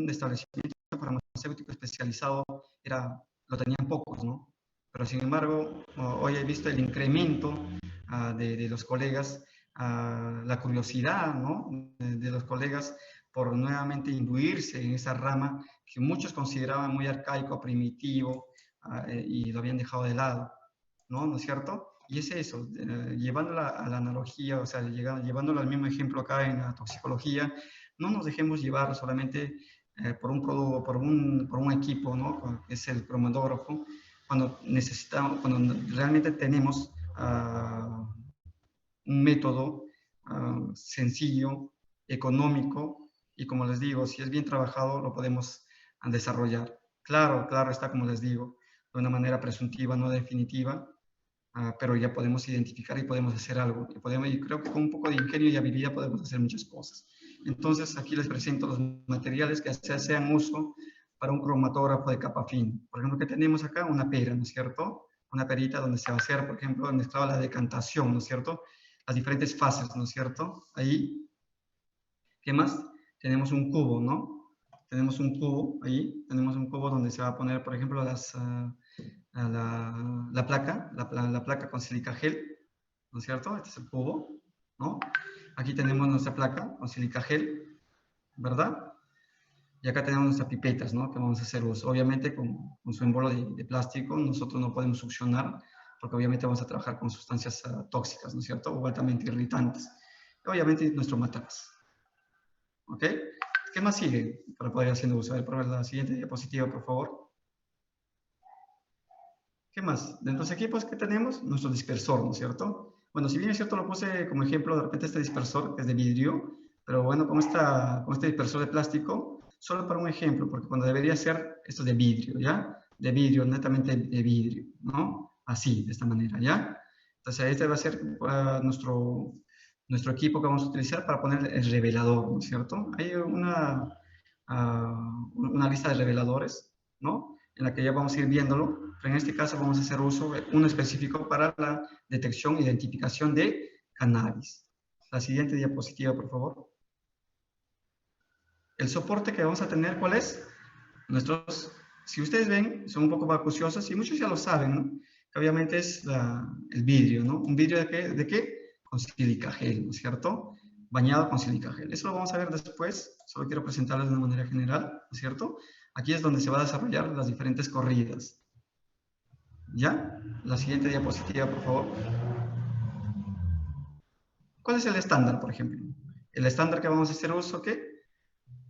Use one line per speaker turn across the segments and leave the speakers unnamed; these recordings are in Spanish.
un establecimiento farmacéutico especializado lo tenían pocos, ¿no? Pero sin embargo, hoy he visto el incremento de los colegas, la curiosidad, ¿no? De los colegas por nuevamente imbuirse en esa rama que muchos consideraban muy arcaico, primitivo, y lo habían dejado de lado, ¿no? ¿No es cierto? Y es eso, llevándola a la analogía, o sea, llevándolo al mismo ejemplo acá en la toxicología, no nos dejemos llevar solamente por un producto, por un equipo, ¿no? Que es el cromatógrafo, cuando necesitamos, cuando realmente tenemos un método sencillo, económico, y como les digo, si es bien trabajado, lo podemos desarrollar. Claro, claro, está como les digo, de una manera presuntiva, no definitiva, pero ya podemos identificar y podemos hacer algo. Y creo que con un poco de ingenio y habilidad podemos hacer muchas cosas. Entonces, aquí les presento los materiales que se hacen uso para un cromatógrafo de capa fina. Por ejemplo, que tenemos acá una pera, ¿no es cierto? Una perita donde se va a hacer, por ejemplo, el mezclado la decantación, ¿no es cierto? Las diferentes fases, ¿no es cierto? Ahí. ¿Qué más? Tenemos un cubo, ¿no? Tenemos un cubo ahí, tenemos un cubo donde se va a poner, por ejemplo, la placa con silica gel, ¿no es cierto? Este es el cubo, ¿no? Aquí tenemos nuestra placa con silica gel, ¿verdad? Y acá tenemos nuestras pipetas, ¿no? Que vamos a hacer uso. Obviamente con su embolo de plástico nosotros no podemos succionar, porque obviamente vamos a trabajar con sustancias tóxicas, ¿no es cierto? O altamente irritantes. Y obviamente nuestro mataraz. ¿Ok? ¿Qué más sigue para poder ir haciendo uso? A ver, por la siguiente diapositiva, por favor. ¿Qué más? De los equipos que tenemos, nuestro dispersor, ¿no es cierto? Bueno, si bien es cierto, lo puse como ejemplo, de repente este dispersor que es de vidrio, pero bueno, con este dispersor de plástico, solo para un ejemplo, porque cuando debería ser esto de vidrio, ¿ya? De vidrio, netamente de vidrio, ¿no? Así, de esta manera, ¿ya? Entonces, este va a ser nuestro equipo que vamos a utilizar para poner el revelador, ¿no es cierto? Hay una lista de reveladores, ¿no? En la que ya vamos a ir viéndolo, pero en este caso vamos a hacer uso de uno específico para la detección e identificación de cannabis. La siguiente diapositiva, por favor. El soporte que vamos a tener, ¿cuál es? Si ustedes ven, son un poco acuciosos y muchos ya lo saben, ¿no? Que obviamente es el vidrio, ¿no? ¿Un vidrio de qué? ¿De qué? Con silica gel, ¿no es cierto? Bañado con silica gel. Eso lo vamos a ver después, solo quiero presentarles de una manera general, ¿no es cierto? Aquí es donde se va a desarrollar las diferentes corridas. ¿Ya? La siguiente diapositiva, por favor. ¿Cuál es el estándar, por ejemplo? El estándar que vamos a hacer uso, ¿qué?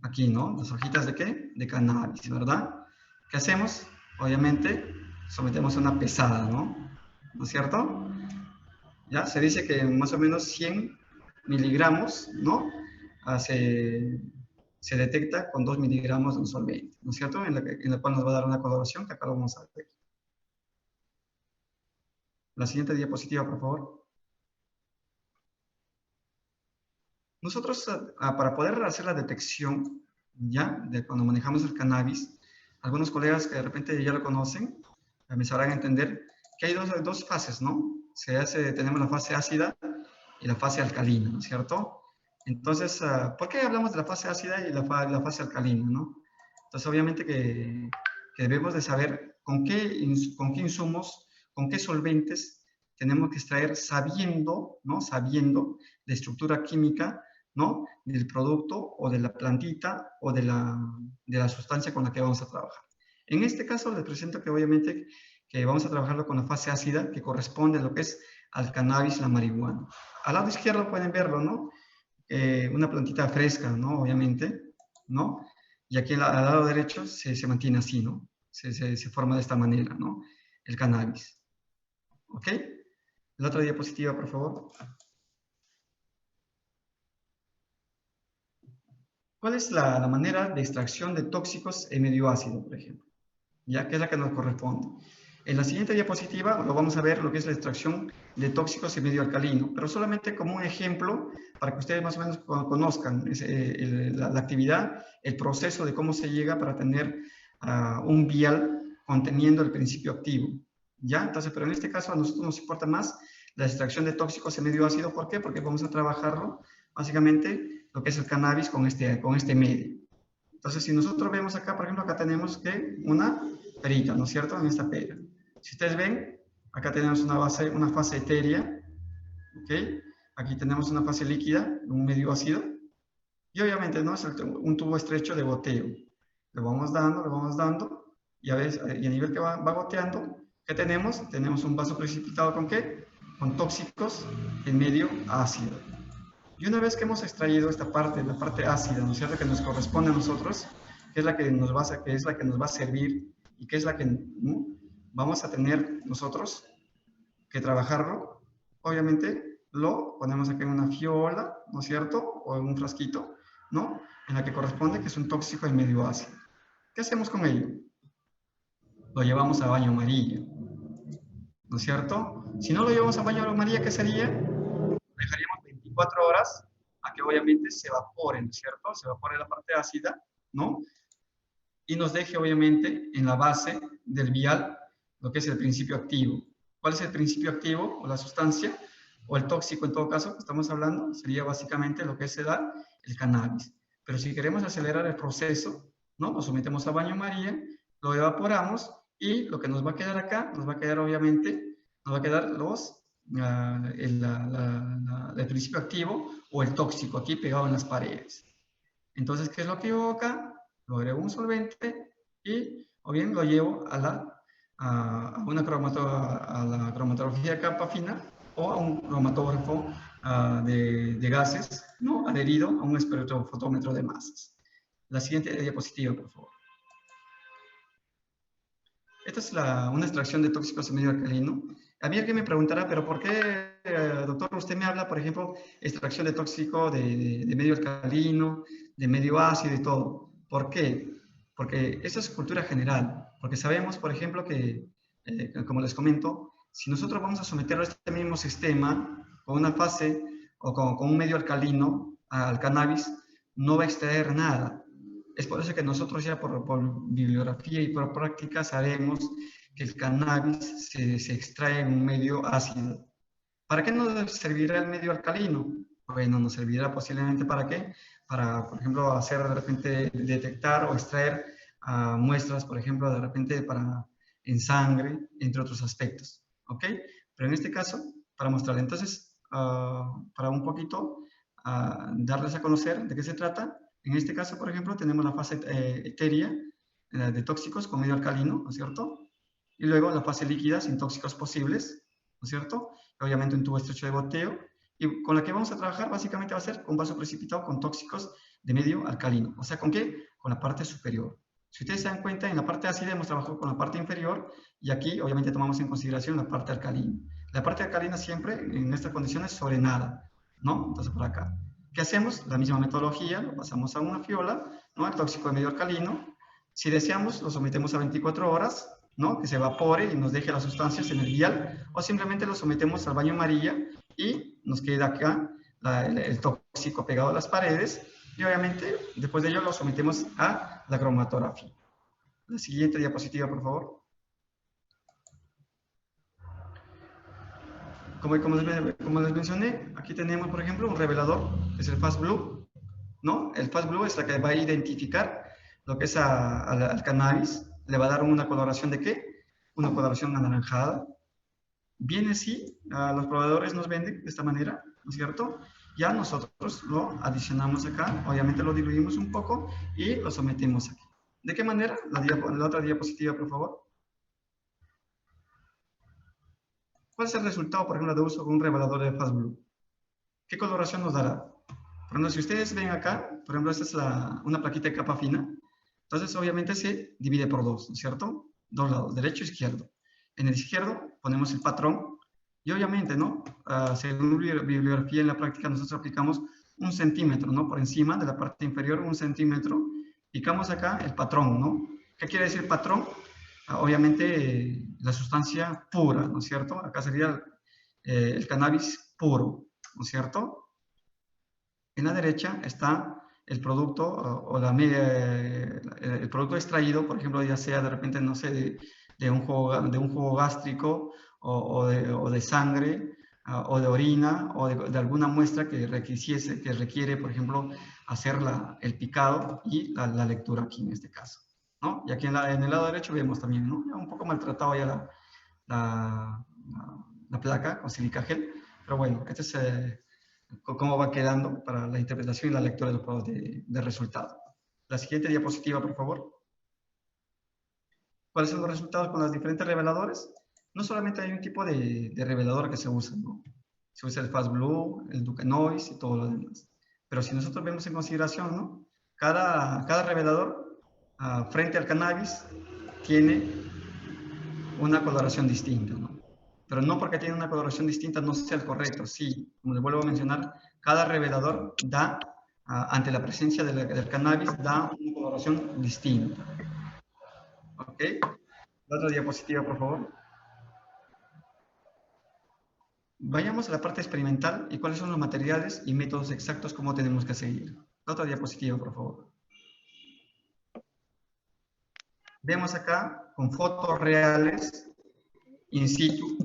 Aquí, ¿no? Las hojitas de ¿qué? De cannabis, ¿verdad? ¿Qué hacemos? Obviamente, sometemos a una pesada, ¿no? ¿No es cierto? Ya, se dice que más o menos 100 miligramos, ¿no? Se detecta con 2 miligramos de un solvente, ¿no es cierto? En la cual nos va a dar una coloración que acá lo vamos a ver. La siguiente diapositiva, por favor. Nosotros, para poder hacer la detección, ya, de cuando manejamos el cannabis, algunos colegas que de repente ya lo conocen, me sabrán entender que hay dos fases, ¿no? Tenemos la fase ácida y la fase alcalina, ¿no es cierto? Entonces, ¿por qué hablamos de la fase ácida y la fase alcalina, no? Entonces, obviamente que debemos de saber con qué insumos, con qué solventes tenemos que extraer sabiendo, ¿no? Sabiendo la estructura química, ¿no? Del producto o de la plantita o de la sustancia con la que vamos a trabajar. En este caso les presento que obviamente que vamos a trabajarlo con la fase ácida que corresponde a lo que es al cannabis, la marihuana. Al lado izquierdo pueden verlo, ¿no? Una plantita fresca, ¿no? Obviamente, ¿no? Y aquí al lado derecho se mantiene así, ¿no? Se forma de esta manera, ¿no? El cannabis. ¿Ok? La otra diapositiva, por favor. ¿Cuál es la manera de extracción de tóxicos en medio ácido, por ejemplo? ¿Ya? ¿Qué es la que nos corresponde? En la siguiente diapositiva lo vamos a ver lo que es la extracción de tóxicos en medio alcalino, pero solamente como un ejemplo para que ustedes más o menos conozcan la actividad, el proceso de cómo se llega para tener un vial conteniendo el principio activo. ¿Ya? Entonces, pero en este caso a nosotros nos importa más la extracción de tóxicos en medio ácido. ¿Por qué? Porque vamos a trabajarlo básicamente lo que es el cannabis con este medio. Entonces, si nosotros vemos acá, por ejemplo, acá tenemos que una perita, ¿no es cierto? En esta pera. Si ustedes ven, acá tenemos una fase etérea, ¿ok? Aquí tenemos una fase líquida, un medio ácido, y obviamente, ¿no? Es un tubo estrecho de goteo. Lo vamos dando, y a nivel que va goteando, ¿qué tenemos? Tenemos un vaso precipitado ¿con qué? Con tóxicos en medio ácido. Y una vez que hemos extraído esta parte, la parte ácida, ¿no es cierto?, que nos corresponde a nosotros, que es la que nos va a servir y que es la que, ¿no?, vamos a tener nosotros que trabajarlo, obviamente lo ponemos aquí en una fiola, ¿no es cierto?, o en un frasquito, ¿no?, en la que corresponde, que es un tóxico en medio ácido. ¿Qué hacemos con ello? Lo llevamos a baño María, ¿no es cierto? Si no lo llevamos a baño María, ¿qué sería? Dejaríamos 24 horas a que obviamente se evapore, ¿no es cierto? Se evapore la parte ácida, ¿no? Y nos deje obviamente en la base del vial lo que es el principio activo. ¿Cuál es el principio activo o la sustancia o el tóxico en todo caso que estamos hablando? Sería básicamente lo que se da el cannabis. Pero si queremos acelerar el proceso, ¿no?, lo sometemos a baño María, lo evaporamos y lo que nos va a quedar acá, nos va a quedar obviamente, nos va a quedar el principio activo o el tóxico aquí pegado en las paredes. Entonces, ¿qué es lo que yo hago acá? Lo agrego un solvente y o bien lo llevo a la cromatografía de capa fina o a un cromatógrafo de gases, ¿no?, adherido a un espectrofotómetro de masas. La siguiente diapositiva, por favor. Esta es una extracción de tóxicos en medio alcalino. A mí alguien me preguntará, pero ¿por qué, doctor, usted me habla, por ejemplo, extracción de tóxico de medio alcalino, de medio ácido y todo? ¿Por qué? Porque eso es cultura general. Porque sabemos, por ejemplo, que, como les comento, si nosotros vamos a someterlo a este mismo sistema, con una fase o con un medio alcalino al cannabis, no va a extraer nada. Es por eso que nosotros ya por bibliografía y por práctica sabemos que el cannabis se extrae en un medio ácido. ¿Para qué nos servirá el medio alcalino? Bueno, nos servirá posiblemente ¿para qué? Para, por ejemplo, hacer de repente detectar o extraer muestras, por ejemplo, de repente en sangre, entre otros aspectos. ¿Ok? Pero en este caso, para mostrarle. Entonces, para un poquito darles a conocer de qué se trata. En este caso, por ejemplo, tenemos la fase etérea de tóxicos con medio alcalino, ¿no es cierto? Y luego la fase líquida sin tóxicos posibles, ¿no es cierto? Obviamente un tubo estrecho de goteo. Y con la que vamos a trabajar básicamente va a ser un vaso precipitado con tóxicos de medio alcalino. O sea, ¿con qué? Con la parte superior. Si ustedes se dan cuenta, en la parte ácida hemos trabajado con la parte inferior y aquí obviamente tomamos en consideración la parte alcalina. La parte alcalina siempre en estas condiciones sobre nada, ¿no? Entonces por acá. ¿Qué hacemos? La misma metodología, lo pasamos a una fiola, ¿no?, el tóxico de medio alcalino. Si deseamos, lo sometemos a 24 horas, ¿no?, que se evapore y nos deje las sustancias en el vial, o simplemente lo sometemos al baño María y nos queda acá el tóxico pegado a las paredes y obviamente después de ello lo sometemos a la cromatografía. La siguiente diapositiva, por favor. Como les mencioné, aquí tenemos, por ejemplo, un revelador, que es el Fast Blue, ¿no? El Fast Blue es la que va a identificar lo que es al cannabis, le va a dar una coloración ¿de qué? Una coloración anaranjada. Viene así, los proveedores nos venden de esta manera, ¿no es cierto? Ya nosotros lo adicionamos acá, obviamente lo diluimos un poco y lo sometemos aquí. ¿De qué manera? La otra diapositiva, por favor. ¿Cuál es el resultado, por ejemplo, de uso con un revelador de Fast Blue? ¿Qué coloración nos dará? Por ejemplo, si ustedes ven acá, por ejemplo, esta es una plaquita de capa fina. Entonces, obviamente se divide por dos, ¿no es cierto? Dos lados, derecho e izquierdo. En el izquierdo ponemos el patrón y obviamente, ¿no? Según bibliografía en la práctica, nosotros aplicamos 1 centímetro, ¿no? Por encima de la parte inferior, 1 centímetro. Picamos acá el patrón, ¿no? ¿Qué quiere decir patrón? Obviamente, la sustancia pura, ¿no es cierto? Acá sería el cannabis puro, ¿no es cierto? En la derecha está el producto el producto extraído, por ejemplo, ya sea de repente, no sé, de un jugo gástrico o de sangre, o de orina o de alguna muestra que requiere, por ejemplo, hacer el picado y la lectura aquí en este caso, ¿no? Y aquí en el lado derecho vemos también, ¿no? Ya un poco maltratado ya la placa con silica gel, pero bueno, este es cómo va quedando para la interpretación y la lectura de resultado. La siguiente diapositiva, por favor. ¿Cuáles son los resultados con los diferentes reveladores? No solamente hay un tipo de revelador que se usa, ¿no? Se usa el Fast Blue, el Ducanoise y todo lo demás. Pero si nosotros vemos en consideración, ¿no? Cada revelador frente al cannabis tiene una coloración distinta, ¿no? Pero no porque tiene una coloración distinta no sea el correcto. Sí, como les vuelvo a mencionar, cada revelador da, ante la presencia del cannabis, da una coloración distinta. ¿Ok? La otra diapositiva, por favor. Vayamos a la parte experimental y cuáles son los materiales y métodos exactos cómo tenemos que seguir. La otra diapositiva, por favor. Vemos acá con fotos reales, in situ,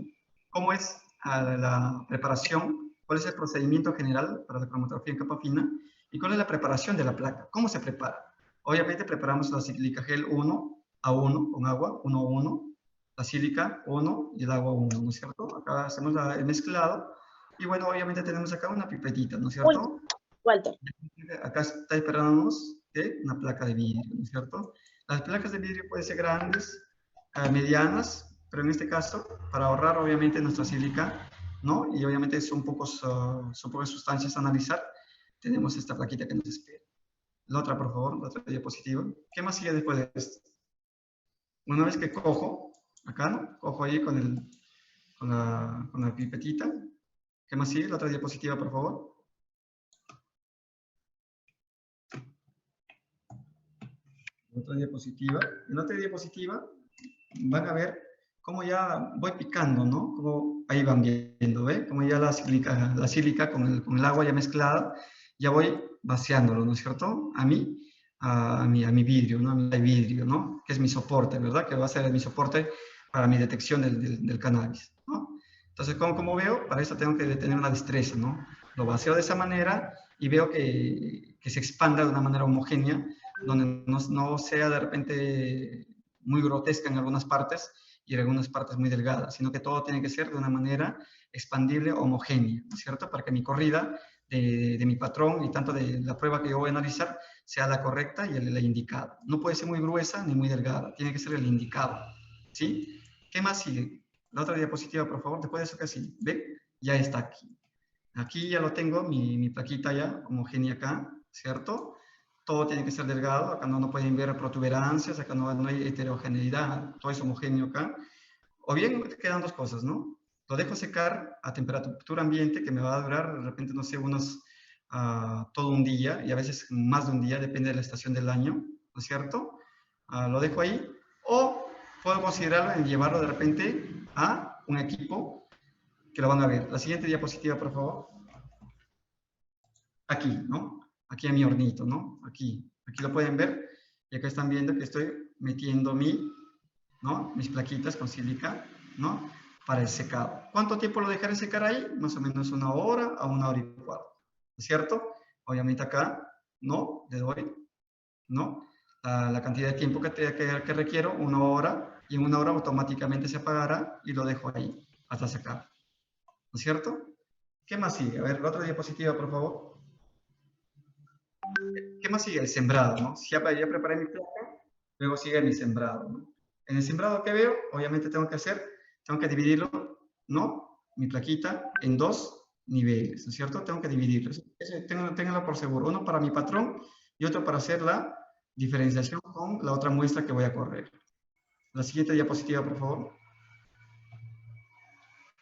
cómo es la preparación, cuál es el procedimiento general para la cromatografía en capa fina y cuál es la preparación de la placa, cómo se prepara. Obviamente preparamos la sílica gel 1 a 1 con agua, 1 a 1, la sílica 1 y el agua 1, ¿no es cierto? Acá hacemos el mezclado y bueno, obviamente tenemos acá una pipetita, ¿no es cierto?
Walter.
Acá está esperándonos una placa de vidrio, ¿no es cierto? Las placas de vidrio pueden ser grandes, medianas, pero en este caso, para ahorrar obviamente nuestra sílica, ¿no? Y obviamente son pocas sustancias a analizar, tenemos esta plaquita que nos espera. La otra, por favor, la otra diapositiva. ¿Qué más sigue después de esto? Una vez que cojo, acá, ¿no? Cojo ahí con la pipetita. ¿Qué más sigue? La otra diapositiva, por favor. Otra diapositiva. En la otra diapositiva van a ver cómo ya voy picando, ¿no? Como ahí van viendo, ¿ve? Como ya la sílica con el agua ya mezclada, ya voy vaciándolo, ¿no es cierto? A mi vidrio, ¿no? A mi vidrio, ¿no? Que es mi soporte, ¿verdad? Que va a ser mi soporte para mi detección del cannabis, ¿no? Entonces, como veo, para eso tengo que tener una destreza, ¿no? Lo vacío de esa manera y veo que se expanda de una manera homogénea, donde no sea de repente muy grotesca en algunas partes y en algunas partes muy delgadas, sino que todo tiene que ser de una manera expandible, homogénea, ¿no es cierto? Para que mi corrida de mi patrón y tanto de la prueba que yo voy a analizar sea la correcta y la indicada. No puede ser muy gruesa ni muy delgada, tiene que ser el indicado, ¿sí? ¿Qué más sigue? La otra diapositiva, por favor, después de eso que sí, ¿ve? Ya está aquí. Aquí ya lo tengo, mi plaquita ya homogénea acá, ¿cierto? Todo tiene que ser delgado, acá no pueden ver protuberancias, acá no hay heterogeneidad, todo es homogéneo acá. O bien quedan dos cosas, ¿no? Lo dejo secar a temperatura ambiente, que me va a durar, de repente, no sé, todo un día, y a veces más de un día, depende de la estación del año, ¿no es cierto? Lo dejo ahí, o puedo considerarlo en llevarlo de repente a un equipo que lo van a ver. La siguiente diapositiva, por favor. Aquí, ¿no? Aquí en mi hornito, ¿no? Aquí lo pueden ver. Y acá están viendo que estoy metiendo mis plaquitas con sílica, ¿no? Para el secado. ¿Cuánto tiempo lo dejaré secar ahí? Más o menos 1 hora a 1 hora y cuarto, ¿no es cierto? Obviamente acá, ¿no? Le doy, ¿no? La cantidad de tiempo que requiero, 1 hora, y en 1 hora automáticamente se apagará y lo dejo ahí hasta secar, ¿no es cierto? ¿Qué más sigue? A ver, la otra diapositiva, por favor. ¿Qué más sigue? El sembrado, ¿no? Si ya preparé mi placa, luego sigue mi sembrado, ¿no? En el sembrado que veo, obviamente tengo que dividirlo, ¿no? Mi plaquita en 2 niveles, ¿no es cierto? Tengo que dividirlos. Ténganlo por seguro. Uno para mi patrón y otro para hacer la diferenciación con la otra muestra que voy a correr. La siguiente diapositiva, por favor.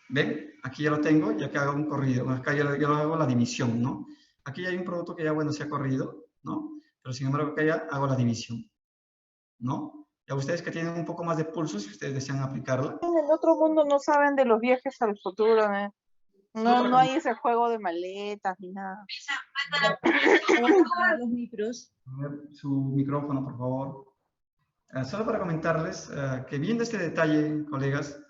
¿Ven? Aquí ya lo tengo, ya que hago un corrido. Acá ya lo hago la división, ¿no? Aquí ya hay un producto que ya, bueno, se ha corrido, ¿no? Pero sin embargo, acá ya hago la división, ¿no? Y a ustedes que tienen un poco más de pulso, si ustedes desean aplicarla.
En el otro mundo no saben de los viajes al futuro, ¿eh? No hay ese juego de maletas ni nada.
Los micros.
Su micrófono, por favor. Solo para comentarles que viendo este detalle, colegas,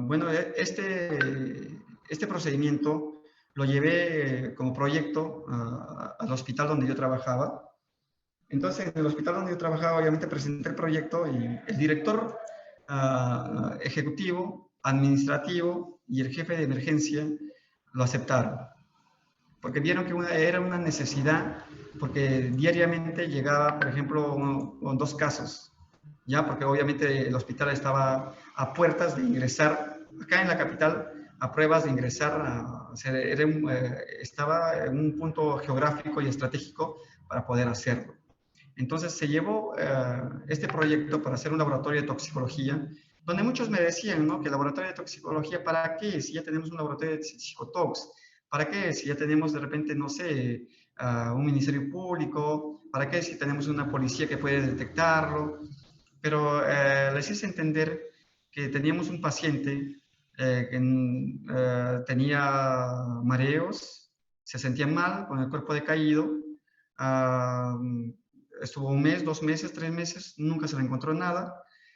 bueno, este este procedimiento lo llevé como proyecto al hospital donde yo trabajaba. Entonces, en el hospital donde yo trabajaba, obviamente presenté el proyecto y el director ejecutivo, administrativo y el jefe de emergencia lo aceptaron, porque vieron que era una necesidad, porque diariamente llegaba, por ejemplo, dos casos, ya, porque obviamente el hospital estaba a puertas de ingresar, acá en la capital, a pruebas de ingresar, estaba en un punto geográfico y estratégico para poder hacerlo. Entonces se llevó este proyecto para hacer un laboratorio de toxicología, donde muchos me decían, ¿no? Que el laboratorio de toxicología, ¿para qué? Si ya tenemos un laboratorio de psicotox, ¿para qué? Si ya tenemos de repente, no sé, un ministerio público, ¿para qué? Si tenemos una policía que puede detectarlo. Pero les hice entender que teníamos un paciente que tenía mareos, se sentía mal, con el cuerpo decaído, estuvo un mes, 2 meses, 3 meses, nunca se le encontró nada,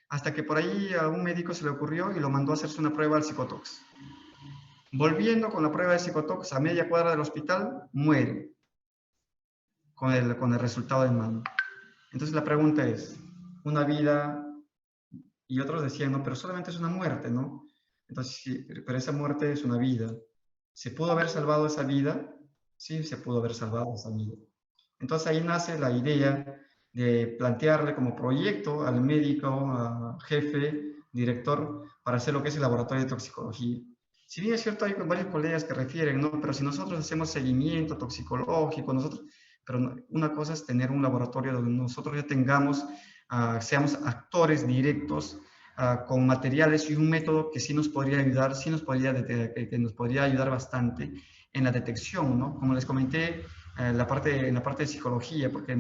hasta que por ahí a un médico se le ocurrió y lo mandó a hacerse una prueba al psicotox. Volviendo con la prueba de psicotox a media cuadra del hospital, muere con el resultado de mano. Entonces la pregunta es, ¿una vida? Y otros decían, no, pero solamente es una muerte, ¿no? Entonces, sí, pero esa muerte es una vida. ¿Se pudo haber salvado esa vida? Sí, se pudo haber salvado esa vida. Entonces ahí nace la idea de plantearle como proyecto al médico, jefe, director, para hacer lo que es el laboratorio de toxicología. Si bien es cierto, hay varios colegas que refieren, ¿no? Pero si nosotros hacemos seguimiento toxicológico, pero una cosa es tener un laboratorio donde nosotros ya tengamos, seamos actores directos, con materiales y un método que sí nos podría ayudar, que nos podría ayudar bastante en la detección, ¿no? Como les comenté, en la parte de psicología, porque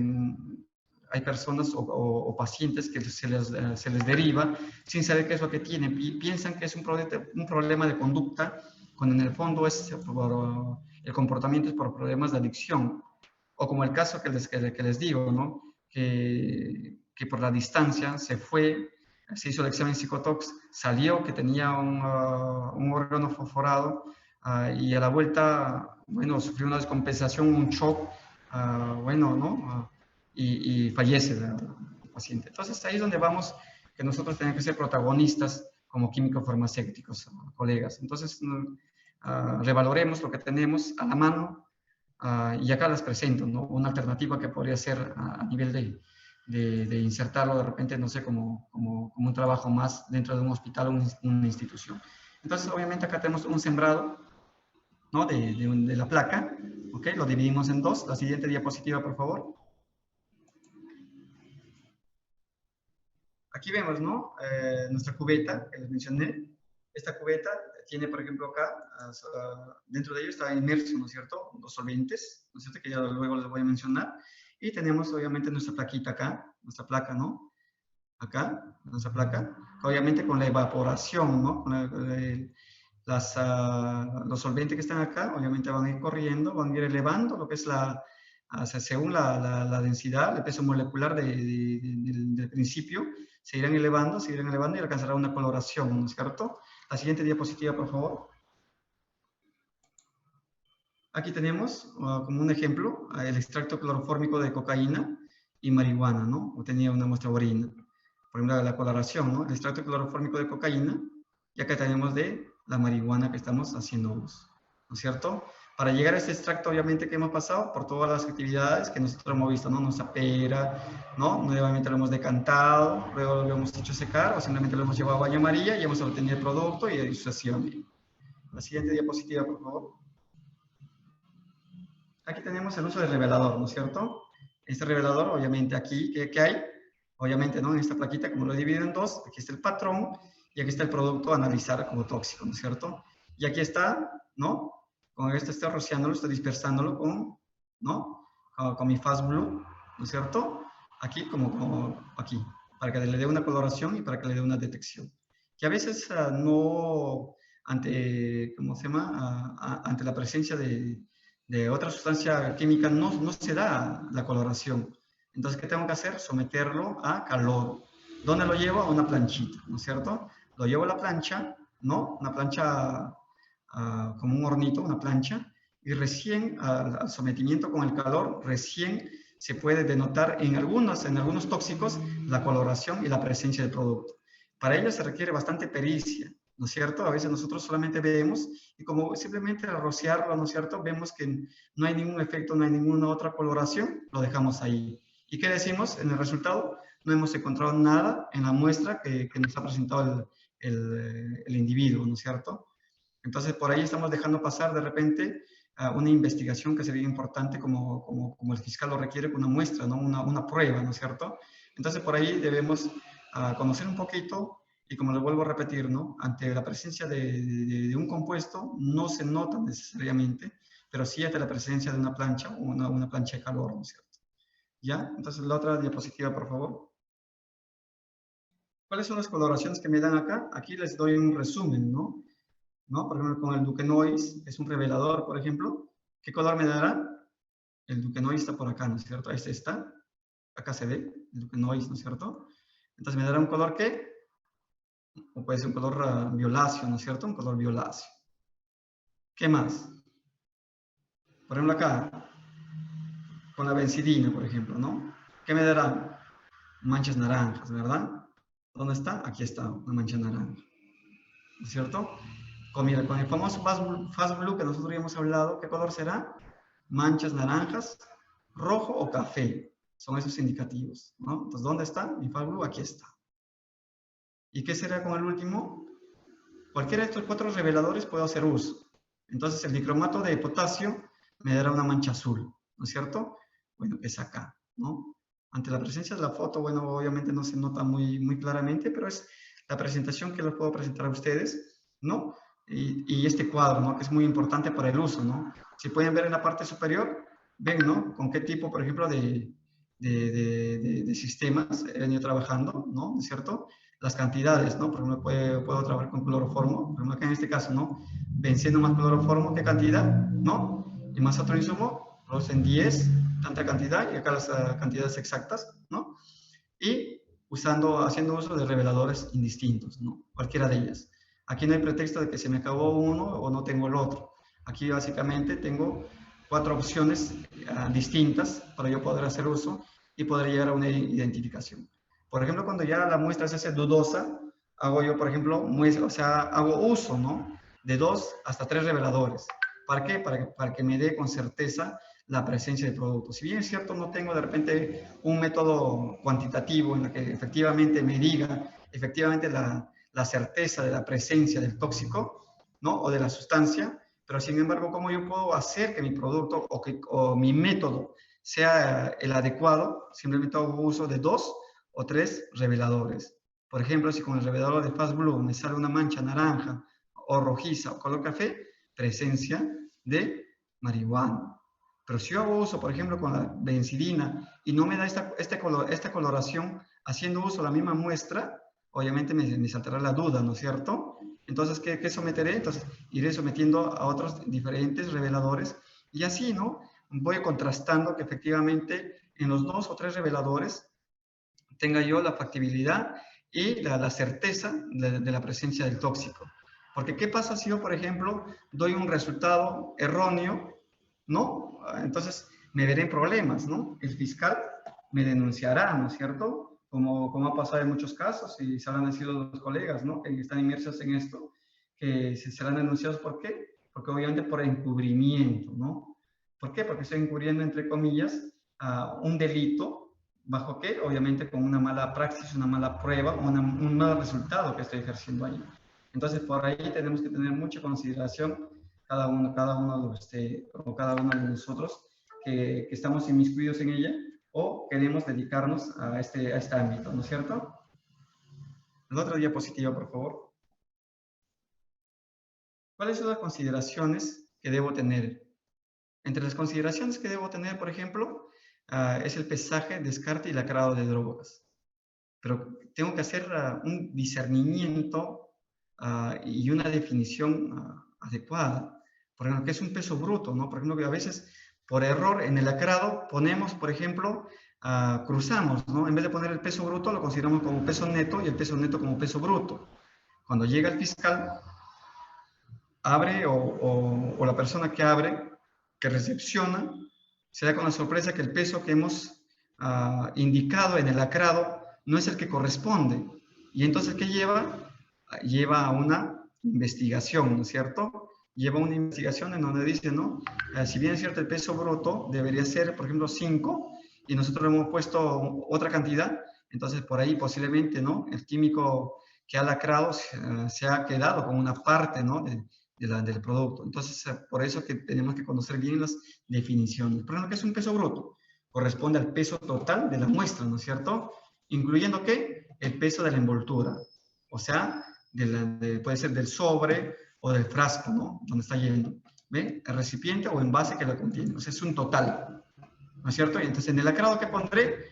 hay personas o pacientes que se les deriva sin saber qué es lo que tienen y piensan que es un problema de conducta, cuando en el fondo el comportamiento es por problemas de adicción. O como el caso que les digo, ¿no? Que por la distancia se hizo el examen psicotox, salió que tenía un órgano fosforado, y a la vuelta, bueno, sufrió una descompensación, un shock, bueno, ¿no? Y fallece el paciente. Entonces ahí es donde vamos, que nosotros tenemos que ser protagonistas como químicos farmacéuticos, colegas. Entonces, revaloremos lo que tenemos a la mano, y acá les presento, ¿no? Una alternativa que podría ser a nivel de insertarlo de repente, no sé, como un trabajo más dentro de un hospital o una institución. Entonces, obviamente acá tenemos un sembrado, ¿no? de la placa, ¿ok? Lo dividimos en dos. La siguiente diapositiva, por favor. Aquí vemos, ¿no? Nuestra cubeta que les mencioné. Esta cubeta tiene, por ejemplo, acá, dentro de ello está inmerso, ¿no es cierto? Los solventes, ¿no es cierto? Que ya luego les voy a mencionar. Y tenemos, obviamente, nuestra plaquita acá, nuestra placa, ¿no? Acá, nuestra placa, obviamente con la evaporación, ¿no? Los solventes que están acá, obviamente van a ir corriendo, van a ir elevando lo que es según la densidad, el peso molecular del principio, se irán elevando y alcanzará una coloración, ¿no es cierto? La siguiente diapositiva, por favor. Aquí tenemos, como un ejemplo, el extracto clorofórmico de cocaína y marihuana, ¿no? Obtenía una muestra de orina. Por ejemplo, la coloración, ¿no? El extracto clorofórmico de cocaína, y acá tenemos de la marihuana que estamos haciendo uso, ¿no es cierto? Para llegar a este extracto, obviamente, que hemos pasado por todas las actividades que nosotros hemos visto, ¿no? Nuestra pera, ¿no? Nuevamente lo hemos decantado, luego lo hemos hecho secar, o simplemente lo hemos llevado a baño María y hemos obtenido el producto y sucesivamente. La siguiente diapositiva, por favor. Aquí tenemos el uso del revelador, ¿no es cierto? Este revelador, obviamente, aquí, ¿qué hay? Obviamente, ¿no? En esta plaquita, como lo he dividido en dos, aquí está el patrón y aquí está el producto a analizar como tóxico, ¿no es cierto? Y aquí está, ¿no? Con esto estoy rociándolo, estoy dispersándolo ¿no? Con mi Fast Blue, ¿no es cierto? Aquí, como aquí, para que le dé una coloración y para que le dé una detección. Que a veces no, ¿cómo se llama? Ante la presencia de otra sustancia química no se da la coloración. Entonces, ¿qué tengo que hacer? Someterlo a calor. ¿Dónde lo llevo? A una planchita, ¿no es cierto? Lo llevo a la plancha, ¿no? Una plancha como un hornito, una plancha, y recién al sometimiento con el calor, recién se puede denotar en algunos tóxicos la coloración y la presencia del producto. Para ello se requiere bastante pericia, ¿no es cierto? A veces nosotros solamente vemos y como simplemente al rociarlo, ¿no es cierto? Vemos que no hay ningún efecto, no hay ninguna otra coloración, lo dejamos ahí. ¿Y qué decimos en el resultado? No hemos encontrado nada en la muestra que nos ha presentado el individuo, ¿no es cierto? Entonces, por ahí estamos dejando pasar de repente una investigación que sería importante como el fiscal lo requiere con una muestra, ¿no? Una prueba, ¿no es cierto? Entonces, por ahí debemos conocer un poquito y como lo vuelvo a repetir, ¿no? Ante la presencia de un compuesto no se nota necesariamente, pero sí ante la presencia de una plancha o una plancha de calor, ¿no es cierto? ¿Ya? Entonces, la otra diapositiva, por favor. ¿Cuáles son las coloraciones que me dan acá? Aquí les doy un resumen, ¿no? Por ejemplo, con el Duquesnoy es un revelador, por ejemplo. ¿Qué color me dará? El Duquesnoy está por acá, ¿no es cierto? Ahí está. Acá se ve el Duquesnoy, ¿no es cierto? Entonces me dará un color ¿qué? O puede ser un color violáceo, ¿no es cierto? Un color violáceo. ¿Qué más? Por ejemplo, acá, con la benzidina, por ejemplo, ¿no? ¿Qué me dará? Manchas naranjas, ¿verdad? ¿Dónde está? Aquí está, una mancha naranja. ¿No es cierto? Mira, con el famoso Fast Blue que nosotros ya hemos hablado, ¿qué color será? Manchas naranjas, rojo o café. Son esos indicativos, ¿no? Entonces, ¿dónde está mi Fast Blue? Aquí está. ¿Y qué será con el último? Cualquiera de estos 4 reveladores puedo hacer uso. Entonces, el dicromato de potasio me dará una mancha azul, ¿no es cierto? Bueno, que es acá, ¿no? Ante la presencia de la foto, bueno, obviamente no se nota muy claramente, pero es la presentación que les puedo presentar a ustedes, ¿no? Y este cuadro, ¿no? Que es muy importante para el uso, ¿no? Si pueden ver en la parte superior, ven, ¿no? Con qué tipo, por ejemplo, de sistemas he venido trabajando, ¿no? ¿Es cierto? Las cantidades, ¿no? Por ejemplo, puedo trabajar con cloroformo, por ejemplo, acá en este caso, ¿no? Venciendo más cloroformo, ¿qué cantidad? ¿No? Y más otro insumo, producen 10, tanta cantidad, y acá las cantidades exactas, ¿no? Y haciendo uso de reveladores indistintos, ¿no? Cualquiera de ellas. Aquí no hay pretexto de que se me acabó uno o no tengo el otro. Aquí básicamente tengo 4 opciones distintas para yo poder hacer uso y poder llegar a una identificación. Por ejemplo, cuando ya la muestra se hace dudosa, hago yo, por ejemplo, hago uso, ¿no? De 2 hasta 3 reveladores. ¿Para qué? Para que me dé con certeza la presencia del producto. Si bien es cierto, no tengo de repente un método cuantitativo en el que efectivamente me diga efectivamente la certeza de la presencia del tóxico, ¿no? O de la sustancia, pero sin embargo, ¿cómo yo puedo hacer que mi producto o mi método sea el adecuado? Simplemente hago uso de 2 o 3 reveladores. Por ejemplo, si con el revelador de Fast Blue me sale una mancha naranja o rojiza o color café, presencia de marihuana. Pero si yo hago uso, por ejemplo, con la benzidina y no me da esta coloración, haciendo uso de la misma muestra, obviamente me saltará la duda, ¿no es cierto? Entonces, ¿qué someteré? Entonces, iré sometiendo a otros diferentes reveladores y así, ¿no? Voy contrastando que efectivamente en los 2 o 3 reveladores tenga yo la factibilidad y la certeza de la presencia del tóxico. Porque, ¿qué pasa si yo, por ejemplo, doy un resultado erróneo, ¿no? Entonces, me veré en problemas, ¿no? El fiscal me denunciará, ¿no es cierto? Como ha pasado en muchos casos y se han sido los colegas, ¿no? Que están inmersos en esto, que serán denunciados, ¿por qué? Porque obviamente por encubrimiento, ¿no? ¿Por qué? Porque estoy encubriendo, entre comillas, un delito, ¿bajo qué? Obviamente con una mala praxis, una mala prueba, un mal resultado que estoy ejerciendo ahí. Entonces, por ahí tenemos que tener mucha consideración cada uno de nosotros que estamos inmiscuidos en ella o queremos dedicarnos a este ámbito, ¿no es cierto? La otra diapositiva, por favor. ¿Cuáles son las consideraciones que debo tener? Entre las consideraciones que debo tener, por ejemplo, es el pesaje, descarte y lacrado de drogas. Pero tengo que hacer un discernimiento y una definición adecuada. Por ejemplo, ¿qué es un peso bruto? ¿No? Por ejemplo, que a veces por error en el lacrado ponemos, por ejemplo, cruzamos, ¿no? En vez de poner el peso bruto, lo consideramos como peso neto y el peso neto como peso bruto. Cuando llega el fiscal, abre o la persona que abre, que recepciona, se da con la sorpresa que el peso que hemos indicado en el lacrado no es el que corresponde. Y entonces, ¿qué lleva? Lleva a una investigación, ¿no es cierto? Lleva una investigación en donde dice, ¿no? Si bien es cierto, el peso bruto debería ser, por ejemplo, 5, y nosotros le hemos puesto otra cantidad, entonces por ahí posiblemente, ¿no? El químico que ha lacrado se ha quedado con una parte, ¿no? Del producto. Entonces, por eso que tenemos que conocer bien las definiciones. Por ejemplo, ¿qué es un peso bruto? Corresponde al peso total de la muestra, ¿no es cierto? Incluyendo, ¿qué? El peso de la envoltura. O sea, puede ser del sobre o del frasco, ¿no? Donde está yendo. ¿Ve? El recipiente o envase que lo contiene. O sea, es un total. ¿No es cierto? Y entonces, en el lacrado que pondré,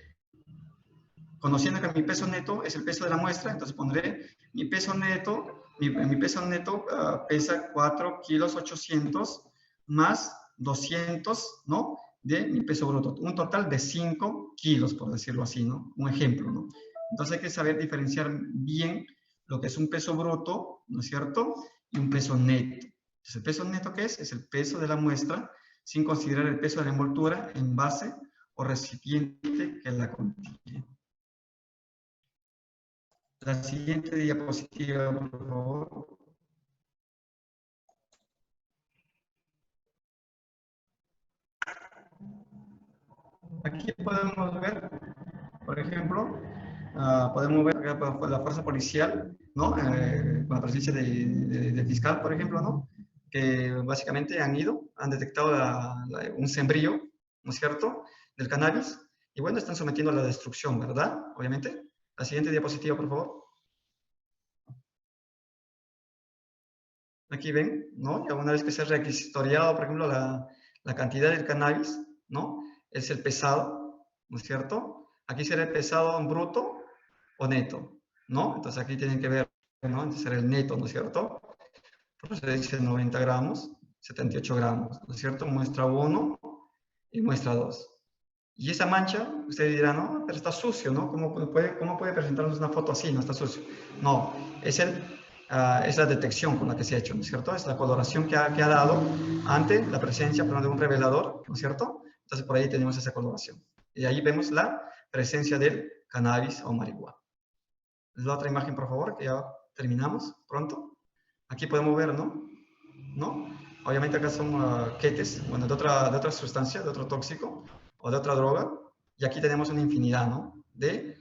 conociendo que mi peso neto es el peso de la muestra, entonces pondré mi peso neto, mi peso neto pesa 4 kilos 800 más 200, ¿no? De mi peso bruto. Un total de 5 kilos, por decirlo así, ¿no? Un ejemplo, ¿no? Entonces hay que saber diferenciar bien lo que es un peso bruto, ¿no es cierto? Y un peso neto. Entonces, ¿el peso neto qué es? Es el peso de la muestra, sin considerar el peso de la envoltura, envase o recipiente que la contiene. La siguiente diapositiva, por favor. Aquí podemos ver, por ejemplo, podemos ver la fuerza policial, ¿no? Con la presencia de fiscal, por ejemplo, ¿no? Que básicamente han detectado un sembrío, ¿no es cierto?, del cannabis, y bueno, están sometiendo a la destrucción, ¿verdad? Obviamente. La siguiente diapositiva, por favor. Aquí ven, ¿no? Ya una vez que se ha requisitoriado, por ejemplo, la cantidad del cannabis, ¿no? Es el pesado, ¿no es cierto? Aquí será el pesado en bruto o neto, ¿no? Entonces aquí tienen que ver, ¿no? Entonces será el neto, ¿no es cierto? Por eso se dice 90 gramos, 78 gramos, ¿no es cierto? Muestra 1 y muestra 2. Y esa mancha, usted dirá, no, pero está sucio, ¿no? ¿Cómo puede presentarnos una foto así? No está sucio. No, es la detección con la que se ha hecho, ¿no es cierto? Es la coloración que ha dado ante la presencia, por ejemplo, de un revelador, ¿no es cierto? Entonces por ahí tenemos esa coloración. Y ahí vemos la presencia del cannabis o marihuana. La otra imagen, por favor, que ya terminamos pronto. Aquí podemos ver, ¿no? Obviamente acá son quetes, bueno, de otra sustancia, de otro tóxico o de otra droga. Y aquí tenemos una infinidad, ¿no? De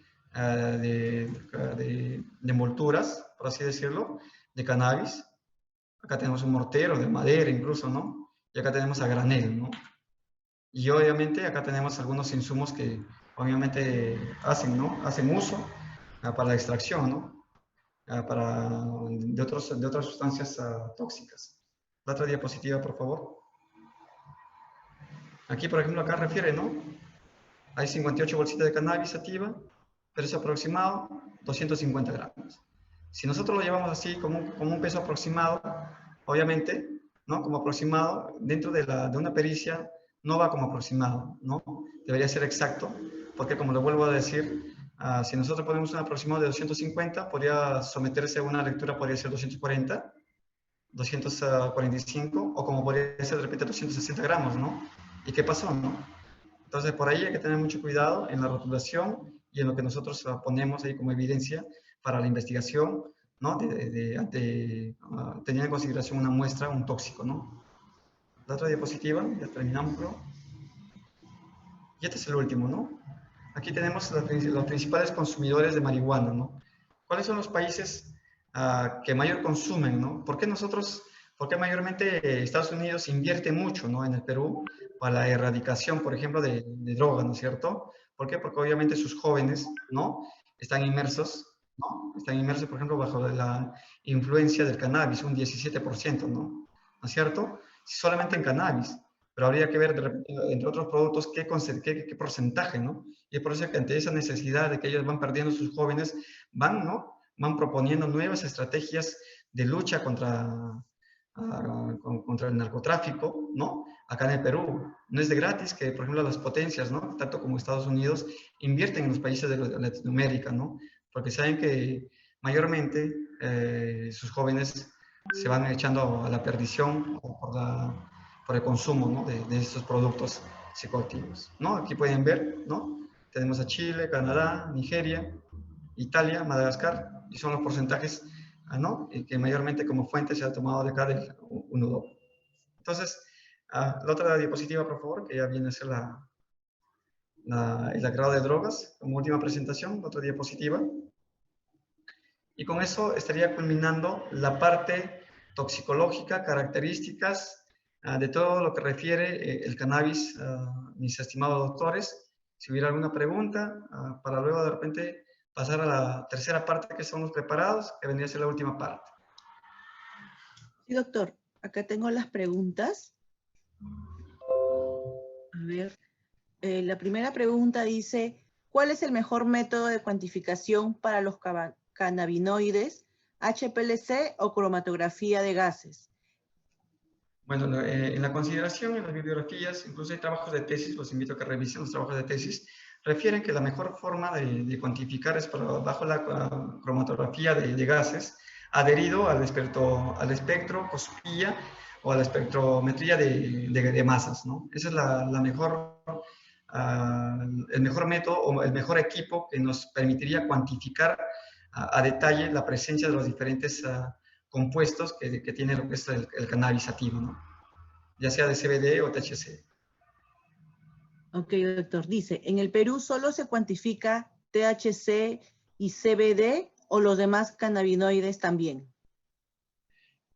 envolturas, por así decirlo, de cannabis. Acá tenemos un mortero de madera incluso, ¿no? Y acá tenemos a granel, ¿no? Y obviamente acá tenemos algunos insumos que obviamente hacen, ¿no? Hacen uso para la extracción, ¿no? De otras sustancias tóxicas. La otra diapositiva, por favor. Aquí, por ejemplo, acá refiere, ¿no? Hay 58 bolsitas de cannabis sativa, peso aproximado, 250 gramos. Si nosotros lo llevamos así como un peso aproximado, obviamente, ¿no? Como aproximado, dentro de una pericia no va como aproximado, ¿no? Debería ser exacto, porque como lo vuelvo a decir, si nosotros ponemos un aproximado de 250, podría someterse a una lectura, podría ser 240, 245, o como podría ser de repente 260 gramos, ¿no? ¿Y qué pasó, no? Entonces, por ahí hay que tener mucho cuidado en la rotulación y en lo que nosotros ponemos ahí como evidencia para la investigación, ¿no? Teniendo en consideración una muestra, un tóxico, ¿no? La otra diapositiva, ya terminamos, creo. Y este es el último, ¿no? Aquí tenemos los principales consumidores de marihuana, ¿no? ¿Cuáles son los países que mayor consumen, ¿no? ¿Por qué mayormente Estados Unidos invierte mucho, ¿no? En el Perú para la erradicación, por ejemplo, de drogas, ¿no es cierto? ¿Por qué? Porque obviamente sus jóvenes, ¿no? Están inmersos, ¿no? Están inmersos, por ejemplo, bajo la influencia del cannabis, un 17%, ¿no? ¿No es cierto? Solamente en cannabis, pero habría que ver, entre otros productos, qué porcentaje, ¿no? Y es por eso que ante esa necesidad de que ellos van perdiendo sus jóvenes, ¿no? Van proponiendo nuevas estrategias de lucha contra el narcotráfico, ¿no? Acá en el Perú. No es de gratis que, por ejemplo, las potencias, ¿no? Tanto como Estados Unidos, invierten en los países de Latinoamérica, ¿no? Porque saben que mayormente sus jóvenes se van echando a la perdición o por el consumo, ¿no? de estos productos psicoactivos, ¿no? Aquí pueden ver, ¿no? Tenemos a Chile, Canadá, Nigeria, Italia, Madagascar, y son los porcentajes, ¿no? Y que mayormente como fuente se ha tomado de acá del 1,2. Entonces, la otra diapositiva, por favor, que ya viene a ser el agrado de drogas, como última presentación, otra diapositiva. Y con eso estaría culminando la parte toxicológica, características de todo lo que refiere el cannabis, mis estimados doctores. Si hubiera alguna pregunta, para luego de repente pasar a la tercera parte, que son los preparados, que vendría a ser la última parte.
Sí, doctor. Acá tengo las preguntas. A ver, la primera pregunta dice, ¿cuál es el mejor método de cuantificación para los cannabinoides, HPLC o cromatografía de gases?
Bueno, en la consideración, en las bibliografías, incluso hay trabajos de tesis, los invito a que revisen los trabajos de tesis, refieren que la mejor forma de cuantificar es bajo la cromatografía de gases, adherido al espectroscopía o a la espectrometría de masas, ¿no? Ese es el mejor método o el mejor equipo que nos permitiría cuantificar a detalle la presencia de los diferentes compuestos que tiene lo que es el cannabis activo, ¿no? Ya sea de CBD o THC.
Ok, doctor. Dice, ¿en el Perú solo se cuantifica THC y CBD o los demás cannabinoides también?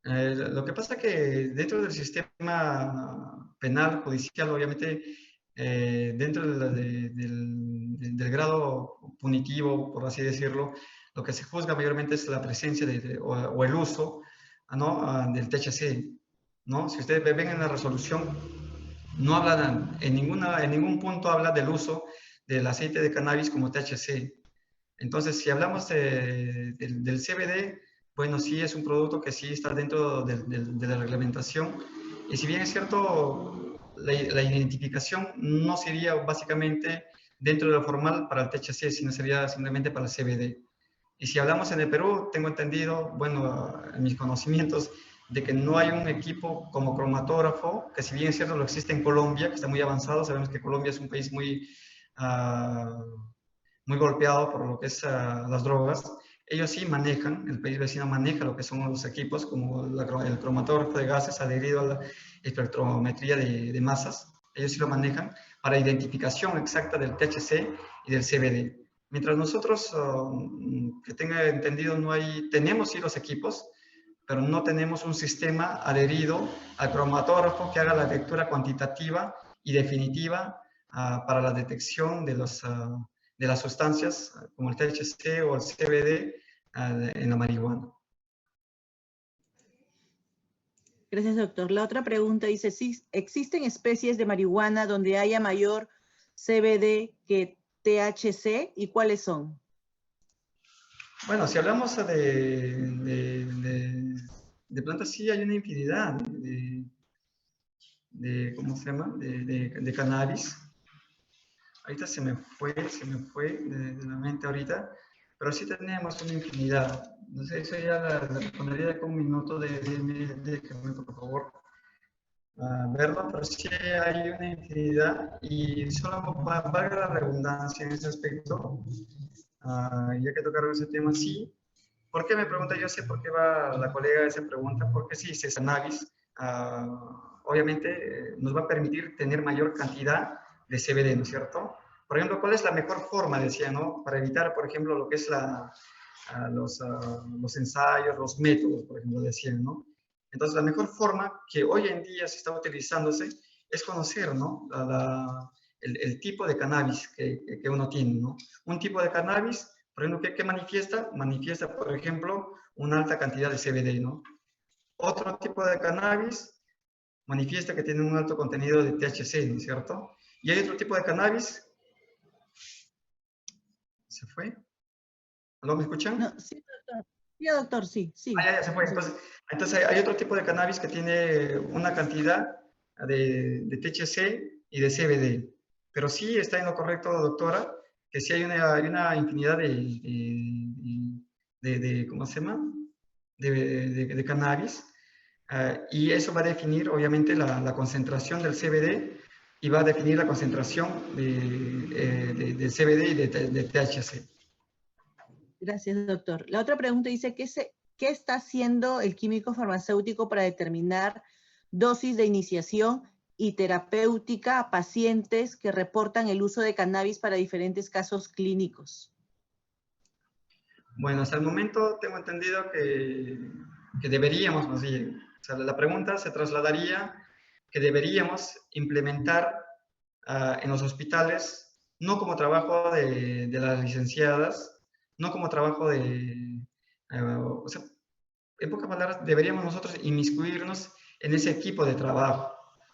Lo que pasa es que dentro del sistema penal, judicial, obviamente, dentro del grado punitivo, por así decirlo, lo que se juzga mayormente es la presencia o el uso, ¿no? Del THC, ¿no? Si ustedes ven en la resolución, no habla en ningún punto habla del uso del aceite de cannabis como THC. Entonces, si hablamos del CBD, bueno, sí es un producto que sí está dentro de la reglamentación. Y si bien es cierto, la identificación no sería básicamente dentro de lo formal para el THC, sino sería simplemente para el CBD. Y si hablamos en el Perú, tengo entendido, bueno, en mis conocimientos, de que no hay un equipo como cromatógrafo, que si bien es cierto lo existe en Colombia, que está muy avanzado, sabemos que Colombia es un país muy golpeado por lo que es las drogas. Ellos sí manejan, el país vecino maneja lo que son los equipos, como el cromatógrafo de gases adherido a la espectrometría de masas. Ellos sí lo manejan para identificación exacta del THC y del CBD. Mientras nosotros, que tenga entendido, tenemos sí los equipos, pero no tenemos un sistema adherido al cromatógrafo que haga la lectura cuantitativa y definitiva para la detección de las sustancias como el THC o el CBD en la marihuana.
Gracias, doctor. La otra pregunta dice, ¿existen especies de marihuana donde haya mayor CBD que THC y cuáles son?
Bueno, si hablamos de plantas, sí hay una infinidad ¿cómo se llama? De cannabis. Ahorita se me fue de la mente ahorita, pero sí tenemos una infinidad. No sé, eso ya la respondería con un minuto de por favor, verlo, pero sí hay una infinidad y solo valga la redundancia en ese aspecto, ya que tocaron ese tema, sí. ¿Por qué me pregunta? Yo sé por qué va la colega esa pregunta, porque sí, si es cannabis, obviamente nos va a permitir tener mayor cantidad de CBD, ¿no es cierto? Por ejemplo, ¿cuál es la mejor forma, decía, ¿no? Para evitar, por ejemplo, lo que es los ensayos, los métodos, por ejemplo, decían, ¿no? Entonces, la mejor forma que hoy en día se está utilizándose es conocer, ¿no? El tipo de cannabis que uno tiene, ¿no? Un tipo de cannabis, por ejemplo, ¿qué manifiesta? Manifiesta, por ejemplo, una alta cantidad de CBD, ¿no? Otro tipo de cannabis manifiesta que tiene un alto contenido de THC, ¿no es cierto? Y hay otro tipo de cannabis. ¿Se fue? ¿Aló, me escuchan?
No, sí, doctor. Sí, doctor, sí, sí.
Ya se fue. Entonces hay otro tipo de cannabis que tiene una cantidad de THC y de CBD. Pero sí está en lo correcto, doctora, que sí hay una infinidad ¿cómo se llama? de cannabis, y eso va a definir obviamente la concentración del CBD y va a definir la concentración del CBD y de THC.
Gracias, doctor. La otra pregunta dice, ¿qué está haciendo el químico farmacéutico para determinar dosis de iniciación y terapéutica a pacientes que reportan el uso de cannabis para diferentes casos clínicos?
Bueno, hasta el momento tengo entendido que deberíamos, más bien, o sea, la pregunta se trasladaría que deberíamos implementar en los hospitales, no como trabajo de las licenciadas, no como trabajo o sea, en pocas palabras, deberíamos nosotros inmiscuirnos en ese equipo de trabajo.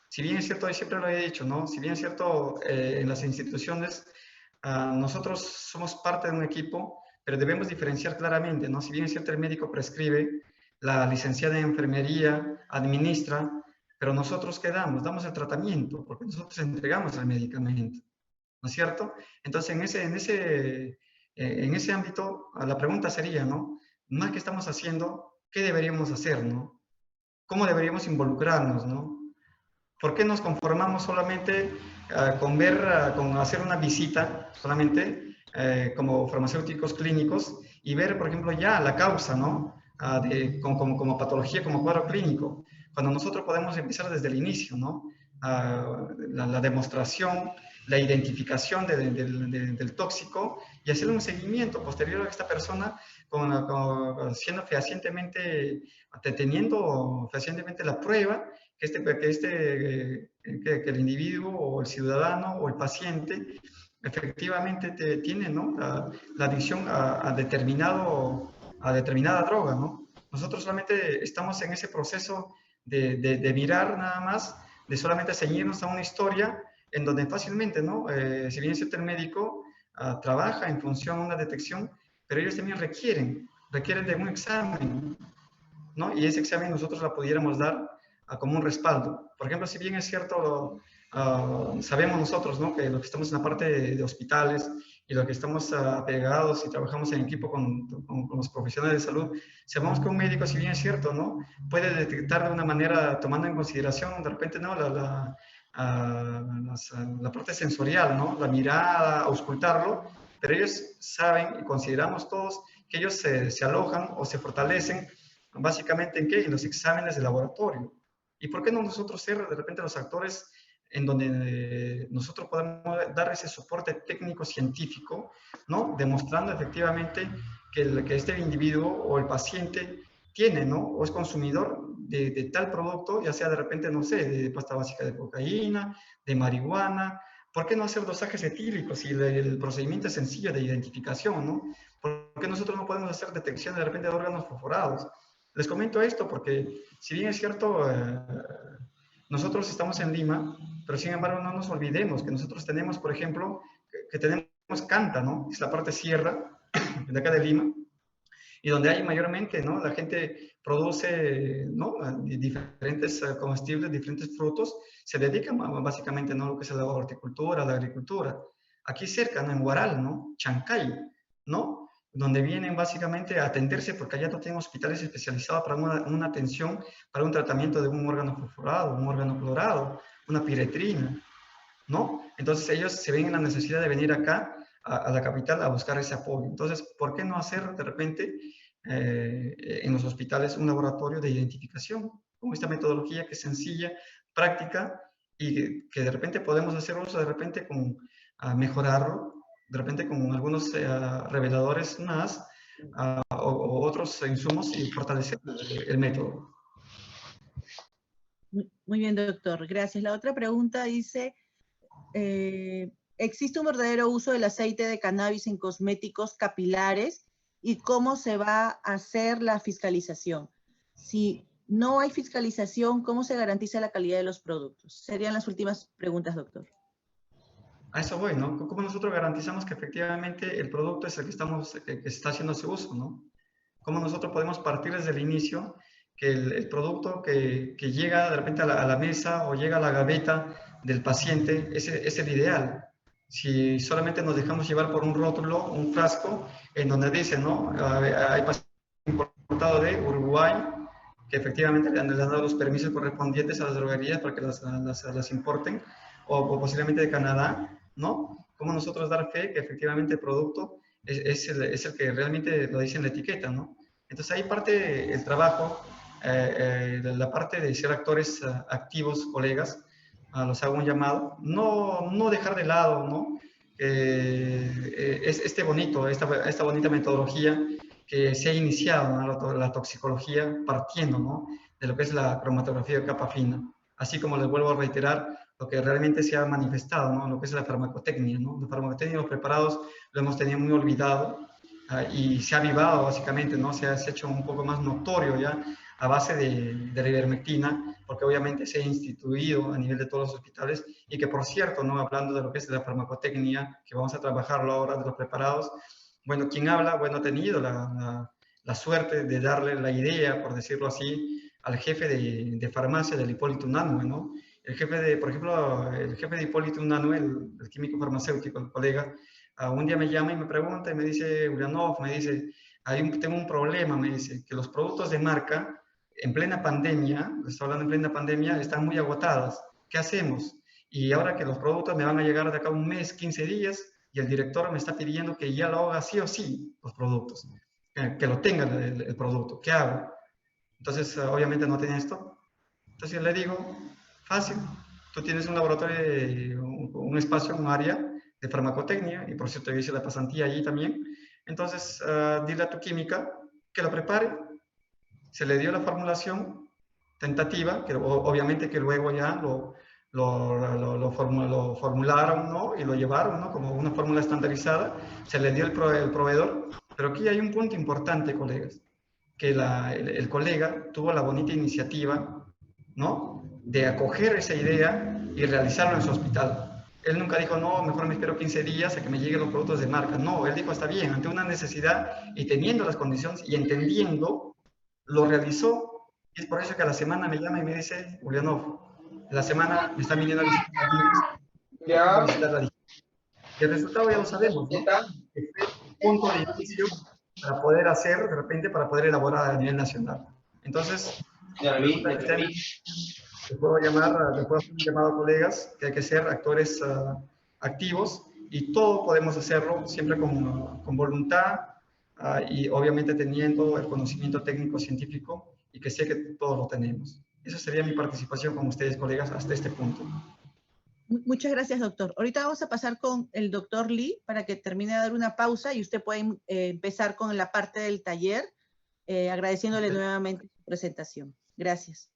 Si bien es cierto, y siempre lo he dicho, ¿no? Si bien es cierto, en las instituciones, nosotros somos parte de un equipo, pero debemos diferenciar claramente, ¿no? Si bien es cierto, el médico prescribe, la licenciada en enfermería administra, pero nosotros ¿qué damos? Damos el tratamiento, porque nosotros entregamos el medicamento, ¿no es cierto? Entonces, en ese ámbito, la pregunta sería, ¿no? Más que estamos haciendo, ¿qué deberíamos hacer, no? ¿Cómo deberíamos involucrarnos, no? ¿Por qué nos conformamos solamente con hacer una visita solamente como farmacéuticos clínicos y ver, por ejemplo, ya la causa, ¿no? Como patología, como cuadro clínico, cuando nosotros podemos empezar desde el inicio, ¿no? La demostración, la identificación del tóxico y hacer un seguimiento posterior a esta persona siendo fehacientemente, teniendo fehacientemente la prueba que el individuo o el ciudadano o el paciente efectivamente tiene, ¿no? la adicción a determinada droga, ¿no? Nosotros solamente estamos en ese proceso de mirar nada más, de solamente ceñirnos a una historia en donde fácilmente, ¿no? Si bien es cierto, el médico trabaja en función a una detección, pero ellos también requieren de un examen, ¿no? Y ese examen nosotros la pudiéramos dar como un respaldo. Por ejemplo, si bien es cierto, sabemos nosotros, ¿no? Que los que estamos en la parte de hospitales y los que estamos apegados y trabajamos en equipo con los profesionales de salud, sabemos que un médico, si bien es cierto, ¿no? Puede detectar de una manera, tomando en consideración de repente, ¿no? La parte sensorial, ¿no? La mirada, auscultarlo, pero ellos saben y consideramos todos que ellos se alojan o se fortalecen básicamente ¿en qué? En los exámenes de laboratorio. ¿Y por qué no nosotros ser de repente los actores en donde nosotros podemos dar ese soporte técnico científico, ¿no? Demostrando efectivamente que este individuo o el paciente tiene, ¿no? O es consumidor de tal producto, ya sea de repente, no sé, de pasta básica de cocaína, de marihuana. ¿Por qué no hacer dosajes etílicos si el procedimiento es sencillo de identificación, ¿no? ¿Por qué nosotros no podemos hacer detección de repente de órganos fosforados? Les comento esto porque, si bien es cierto, nosotros estamos en Lima, pero sin embargo no nos olvidemos que nosotros tenemos, por ejemplo, que tenemos Canta, ¿no? Es la parte sierra de acá de Lima, y donde hay mayormente, ¿no? La gente produce, ¿no? Diferentes comestibles, diferentes frutos, se dedican básicamente, ¿no? Lo que es la horticultura, la agricultura. Aquí cerca, ¿no? En Huaral, ¿no? Chancay, ¿no? Donde vienen básicamente a atenderse, porque allá no tienen hospitales especializados para una atención, para un tratamiento de un órgano fosforado, un órgano clorado, una piretrina, ¿no? Entonces ellos se ven en la necesidad de venir acá a la capital a buscar ese apoyo. Entonces, ¿por qué no hacer de repente en los hospitales un laboratorio de identificación con esta metodología que es sencilla, práctica y que de repente podemos hacer uso de repente con mejorarlo, de repente con algunos reveladores más o otros insumos y fortalecer el método?
Muy bien, doctor. Gracias. La otra pregunta dice, ¿existe un verdadero uso del aceite de cannabis en cosméticos capilares? ¿Y cómo se va a hacer la fiscalización? Si no hay fiscalización, ¿cómo se garantiza la calidad de los productos? Serían las últimas preguntas, doctor.
A eso voy, ¿no? ¿Cómo nosotros garantizamos que efectivamente el producto es el que está haciendo ese uso, ¿no? ¿Cómo nosotros podemos partir desde el inicio que el producto que llega de repente a la mesa o llega a la gaveta del paciente es el ideal? Si solamente nos dejamos llevar por un rótulo, un frasco, en donde dice, ¿no? Hay pacientes importado de Uruguay, que efectivamente le han dado los permisos correspondientes a las droguerías para que las importen, o posiblemente de Canadá, ¿no? ¿Cómo nosotros dar fe que efectivamente el producto es el que realmente lo dice en la etiqueta, ¿no? Entonces ahí parte el trabajo, de la parte de ser actores activos, colegas, los hago un llamado, no dejar de lado, ¿no? Esta bonita metodología que se ha iniciado, ¿no? La toxicología partiendo, ¿no? De lo que es la cromatografía de capa fina, así como les vuelvo a reiterar lo que realmente se ha manifestado, ¿no? Lo que es la farmacotecnia, ¿no? La farmacotecnia, los preparados lo hemos tenido muy olvidado, y se ha avivado básicamente, ¿no? Se ha hecho un poco más notorio ya a base de la ivermectina, porque obviamente se ha instituido a nivel de todos los hospitales, y que por cierto, ¿no? Hablando de lo que es la farmacotecnia, que vamos a trabajarlo ahora de los preparados, bueno, quien habla, bueno, ha tenido la suerte de darle la idea, por decirlo así, al jefe de farmacia del Hipólito Unanue, ¿no? El jefe de, por ejemplo, el jefe de Hipólito Unanue, el químico farmacéutico, el colega, un día me llama y me pregunta y me dice, Ulianov, me dice, tengo un problema, me dice, que los productos de marca en plena pandemia, estoy hablando en plena pandemia, están muy agotados. ¿Qué hacemos? Y ahora que los productos me van a llegar de acá un mes, 15 días, y el director me está pidiendo que ya lo haga sí o sí, los productos, que lo tenga el producto. ¿Qué hago? Entonces, obviamente no tiene esto. Entonces yo le digo, fácil, tú tienes un laboratorio, un espacio, un área de farmacotecnia, y por cierto yo hice la pasantía allí también. Entonces, dile a tu química que lo prepare. Se le dio la formulación tentativa, que obviamente que luego ya lo formularon, ¿no? Y lo llevaron, ¿no? Como una fórmula estandarizada, se le dio el proveedor. Pero aquí hay un punto importante, colegas, que el colega tuvo la bonita iniciativa, ¿no? De acoger esa idea y realizarlo en su hospital. Él nunca dijo, no, mejor me espero 15 días a que me lleguen los productos de marca. No, él dijo, está bien, ante una necesidad y teniendo las condiciones y entendiendo, lo realizó. Y es por eso que a la semana me llama y me dice, Ulianov, la semana me está viniendo a visitar la y el resultado ya lo sabemos, ¿no? Que fue un punto de inicio para poder hacer, de repente, para poder elaborar a nivel nacional. Entonces, les puedo llamar, les puedo hacer un llamado a colegas, que hay que ser actores activos, y todo podemos hacerlo siempre con voluntad, y obviamente teniendo el conocimiento técnico científico, y que sé que todos lo tenemos. Esa sería mi participación con ustedes, colegas, hasta este punto.
Muchas gracias, doctor. Ahorita vamos a pasar con el doctor Lee para que termine de dar una pausa y usted puede empezar con la parte del taller, agradeciéndole nuevamente su presentación. Gracias.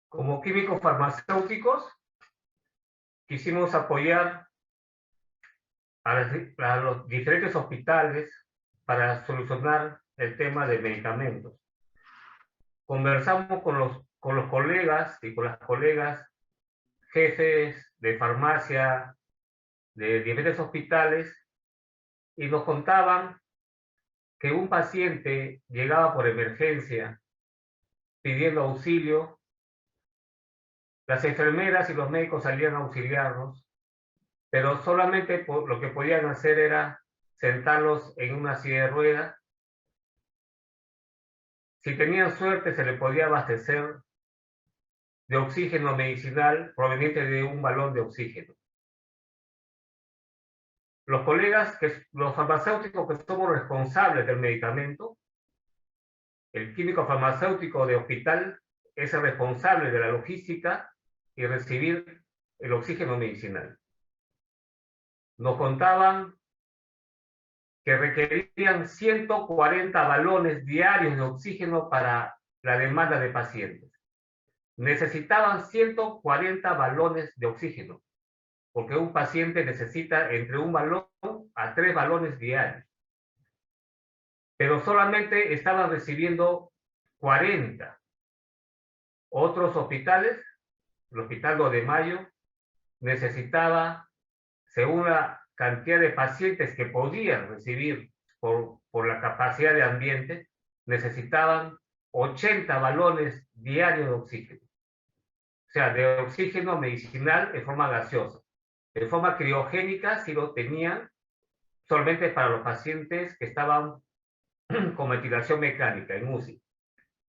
Como químicos farmacéuticos, quisimos apoyar a los diferentes hospitales para solucionar el tema de medicamentos. Conversamos con los colegas y con las colegas jefes de farmacia de diferentes hospitales, y nos contaban que un paciente llegaba por emergencia pidiendo auxilio. Las enfermeras y los médicos salían a auxiliarnos, pero solamente lo que podían hacer era sentarlos en una silla de ruedas. Si tenían suerte, se le podía abastecer de oxígeno medicinal proveniente de un balón de oxígeno. Los colegas, los farmacéuticos que somos responsables del medicamento, el químico farmacéutico de hospital es el responsable de la logística y recibir el oxígeno medicinal. Nos contaban que requerían 140 balones diarios de oxígeno para la demanda de pacientes. Necesitaban 140 balones de oxígeno, porque un paciente necesita entre un balón a 3 balones diarios. Pero solamente estaban recibiendo 40. Otros hospitales, el Hospital 2 de Mayo, necesitaba, según la cantidad de pacientes que podían recibir por la capacidad de ambiente, necesitaban 80 balones diarios de oxígeno. O sea, de oxígeno medicinal en forma gaseosa. En forma criogénica sí lo tenían solamente para los pacientes que estaban con ventilación mecánica en UCI.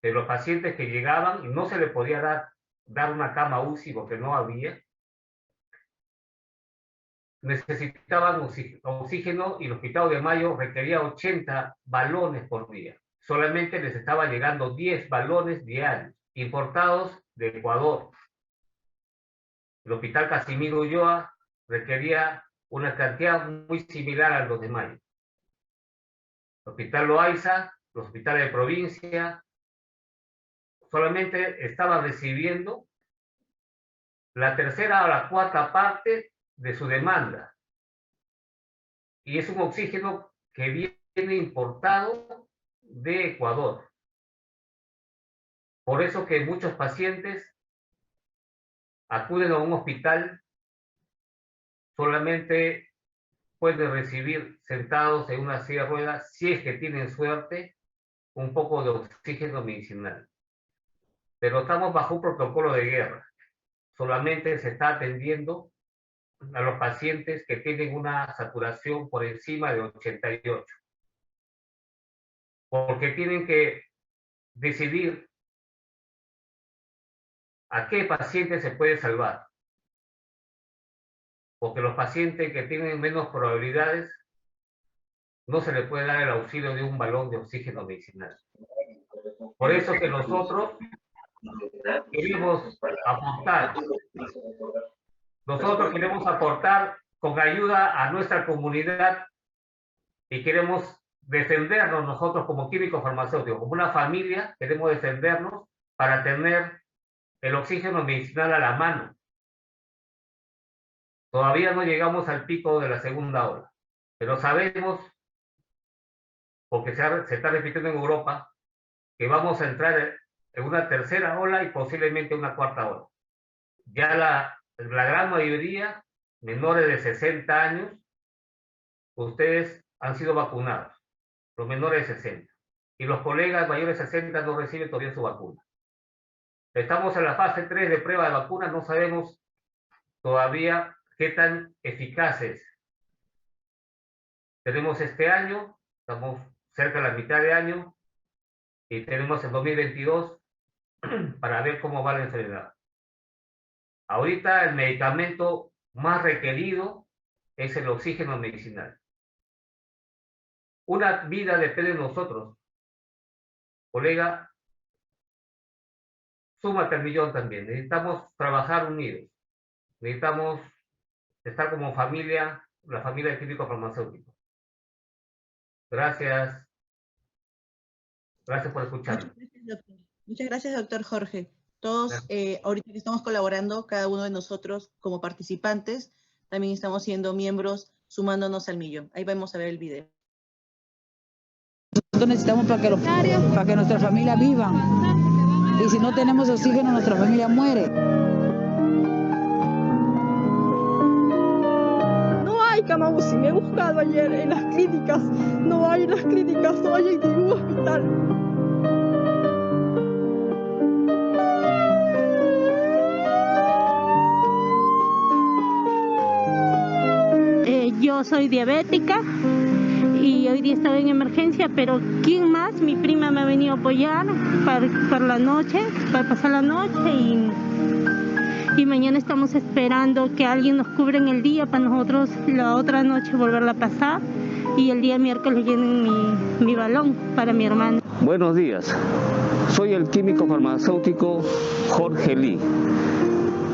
De los pacientes que llegaban y no se le podía dar una cama UCI porque no había, necesitaban oxígeno y el Hospital de Mayo requería 80 balones por día. Solamente les estaba llegando 10 balones diarios, importados de Ecuador. El Hospital Casimiro Ulloa requería una cantidad muy similar a los de Mayo. El Hospital Loaiza, los hospitales de provincia, solamente estaban recibiendo la tercera o la cuarta parte de su demanda. Y es un oxígeno que viene importado de Ecuador. Por eso que muchos pacientes acuden a un hospital, solamente pueden recibir sentados en una silla de ruedas, si es que tienen suerte, un poco de oxígeno medicinal. Pero estamos bajo un protocolo de guerra. Solamente se está atendiendo a los pacientes que tienen una saturación por encima de 88. Porque tienen que decidir a qué paciente se puede salvar. Porque los pacientes que tienen menos probabilidades no se les puede dar el auxilio de un balón de oxígeno medicinal. Por eso que nosotros queremos aportar. Nosotros queremos aportar con ayuda a nuestra comunidad y queremos defendernos nosotros como químicos farmacéuticos, como una familia, queremos defendernos para tener el oxígeno medicinal a la mano. Todavía no llegamos al pico de la segunda ola, pero sabemos, porque se está repitiendo en Europa, que vamos a entrar en una tercera ola y posiblemente una cuarta ola. Ya la gran mayoría, menores de 60 años, ustedes han sido vacunados, los menores de 60. Y los colegas mayores de 60 no reciben todavía su vacuna. Estamos en la fase 3 de prueba de vacuna, no sabemos todavía qué tan eficaces. Tenemos este año, estamos cerca de la mitad de año, y tenemos el 2022 para ver cómo va la enfermedad. Ahorita el medicamento más requerido es el oxígeno medicinal. Una vida depende de nosotros. Colega, súmate al millón también. Necesitamos trabajar unidos. Necesitamos estar como familia, la familia de químicos farmacéuticos. Gracias. Gracias por escucharme.
Muchas gracias, doctor Jorge. Todos, ahorita que estamos colaborando, cada uno de nosotros como participantes, también estamos siendo miembros, sumándonos al millón. Ahí vamos a ver el video.
Nosotros necesitamos para que nuestra familia viva. Y si no tenemos oxígeno, nuestra familia muere.
No hay cama UCI. Me he buscado ayer en las clínicas. No hay en las clínicas, no hay en ningún hospital.
Yo soy diabética y hoy día estaba en emergencia, pero ¿quién más? Mi prima me ha venido a apoyar para la noche, para pasar la noche y mañana estamos esperando que alguien nos cubra en el día para nosotros la otra noche volverla a pasar y el día miércoles llenen mi balón para mi hermano.
Buenos días, soy el químico farmacéutico Jorge Lee.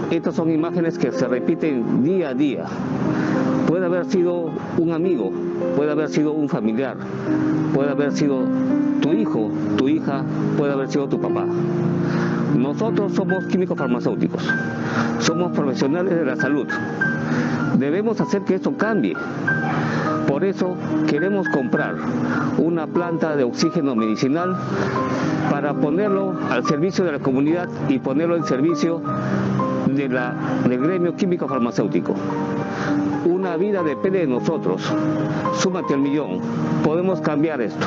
Estas son imágenes que se repiten día a día. Puede haber sido un amigo, puede haber sido un familiar, puede haber sido tu hijo, tu hija, puede haber sido tu papá. Nosotros somos químicos farmacéuticos, somos profesionales de la salud. Debemos hacer que esto cambie. Por eso queremos comprar una planta de oxígeno medicinal para ponerlo al servicio de la comunidad y ponerlo al servicio del gremio químico farmacéutico. Una vida depende de nosotros. Súmate al millón. Podemos cambiar esto.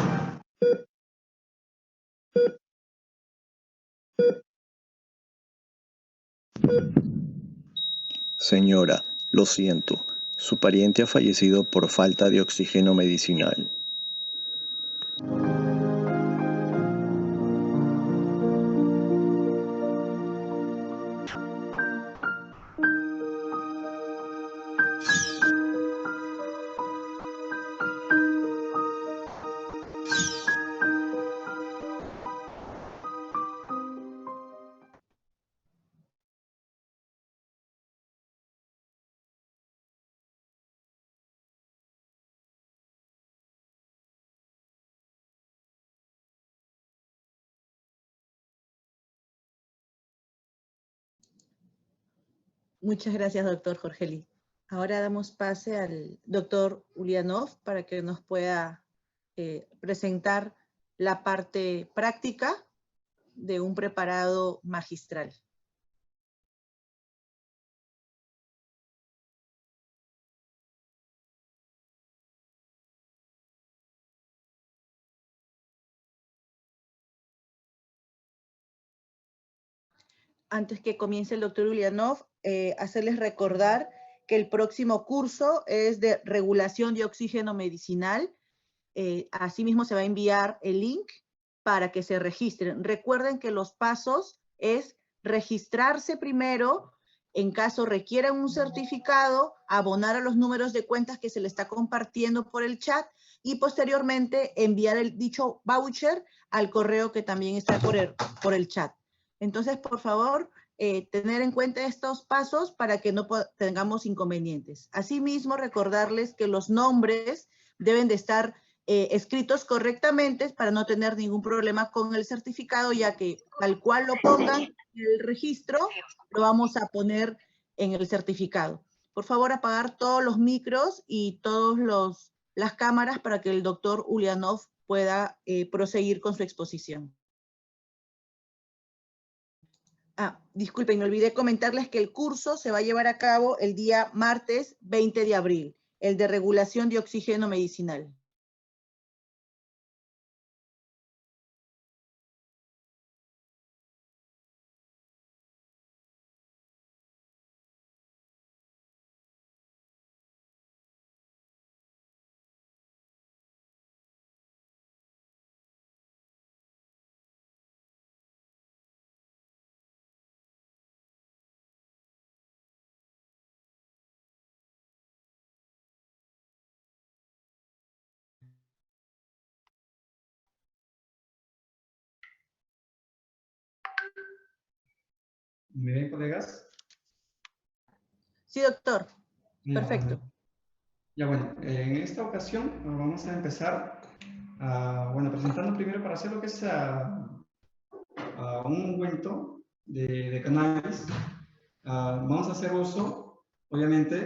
Señora, lo siento. Su pariente ha fallecido por falta de oxígeno medicinal.
Muchas gracias, doctor Jorgeli. Ahora damos pase al doctor Ulianov para que nos pueda presentar la parte práctica de un preparado magistral. Antes que comience el doctor Ulianov, hacerles recordar que el próximo curso es de regulación de oxígeno medicinal. Asimismo se va a enviar el link para que se registren. Recuerden que los pasos es registrarse primero, en caso requieran un certificado, abonar a los números de cuentas que se le está compartiendo por el chat y posteriormente enviar el dicho voucher al correo que también está por el chat. Entonces, por favor, tener en cuenta estos pasos para que no tengamos inconvenientes. Asimismo, recordarles que los nombres deben de estar escritos correctamente para no tener ningún problema con el certificado, ya que tal cual lo pongan en el registro, lo vamos a poner en el certificado. Por favor, apagar todos los micros y todas las cámaras para que el doctor Ulianov pueda proseguir con su exposición. Disculpen, me olvidé comentarles que el curso se va a llevar a cabo el día martes 20 de abril, el de regulación de oxígeno medicinal.
¿Me ven, colegas?
Sí, doctor. Perfecto.
Ya, bueno, en esta ocasión vamos a empezar presentando primero para hacer lo que es un ungüento de cannabis. Vamos a hacer uso, obviamente,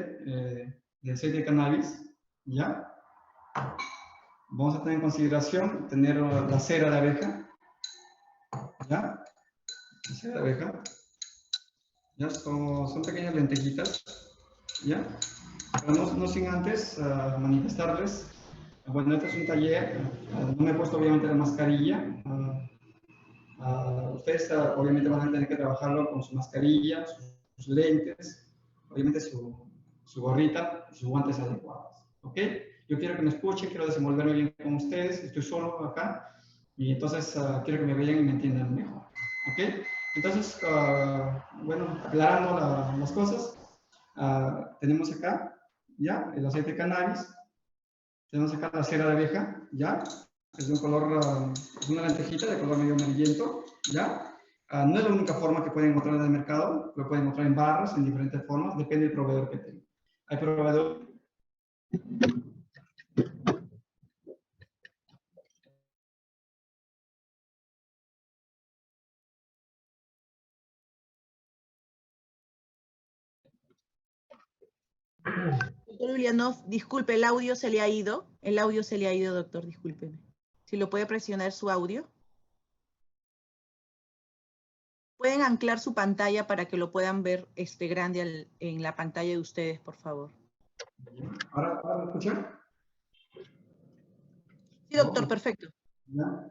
de aceite de cannabis, ¿ya? Vamos a tener en consideración tener la cera de abeja, ¿ya? La cera de abeja. ¿Ya? Son pequeñas lentejitas, ¿ya? Pero no sin antes manifestarles, bueno, este es un taller, no me he puesto obviamente la mascarilla, ustedes obviamente van a tener que trabajarlo con su mascarilla, sus lentes, obviamente su gorrita y sus guantes adecuados, ¿ok? Yo quiero que me escuchen, quiero desenvolverme bien con ustedes, estoy solo acá, y entonces quiero que me vean y me entiendan mejor, ¿ok? Entonces, bueno, aclarando las cosas, tenemos acá, ¿ya? El aceite de cannabis, tenemos acá la cera de abeja, ¿ya? Es de un color, es una lentejita de color medio amarillento, ¿ya? No es la única forma que pueden encontrar en el mercado, lo pueden encontrar en barras, en diferentes formas, depende del proveedor que tengan. Hay proveedores.
Doctor Ulianov, disculpe, el audio se le ha ido. El audio se le ha ido, doctor, discúlpeme. Si lo puede presionar su audio. Pueden anclar su pantalla para que lo puedan ver grande en la pantalla de ustedes, por favor.
¿Ahora me escuchan?
Sí, doctor, perfecto.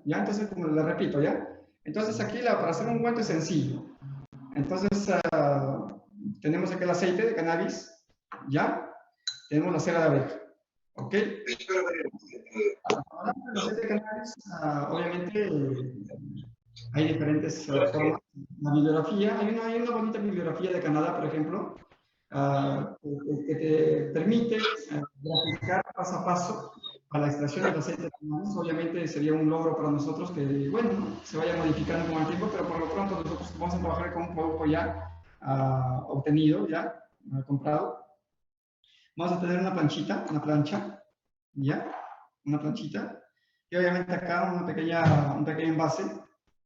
Ya, entonces, como le repito, ¿ya? Entonces aquí para hacer un ungüento es sencillo. Entonces, tenemos aquí el aceite de cannabis, ¿ya? Tenemos la cera de abeja, ¿ok? Hablando del aceite de cannabis, obviamente hay diferentes formas. La bibliografía, hay una bonita bibliografía de Canadá, por ejemplo, que te permite graficar paso a paso a la extracción del aceite de cannabis. Obviamente sería un logro para nosotros que, bueno, ¿no?, se vaya modificando con el tiempo, pero por lo pronto nosotros vamos a trabajar con un producto ya obtenido, ya comprado. Vamos a tener una planchita, una plancha, ¿ya? Una planchita. Y obviamente acá un pequeño envase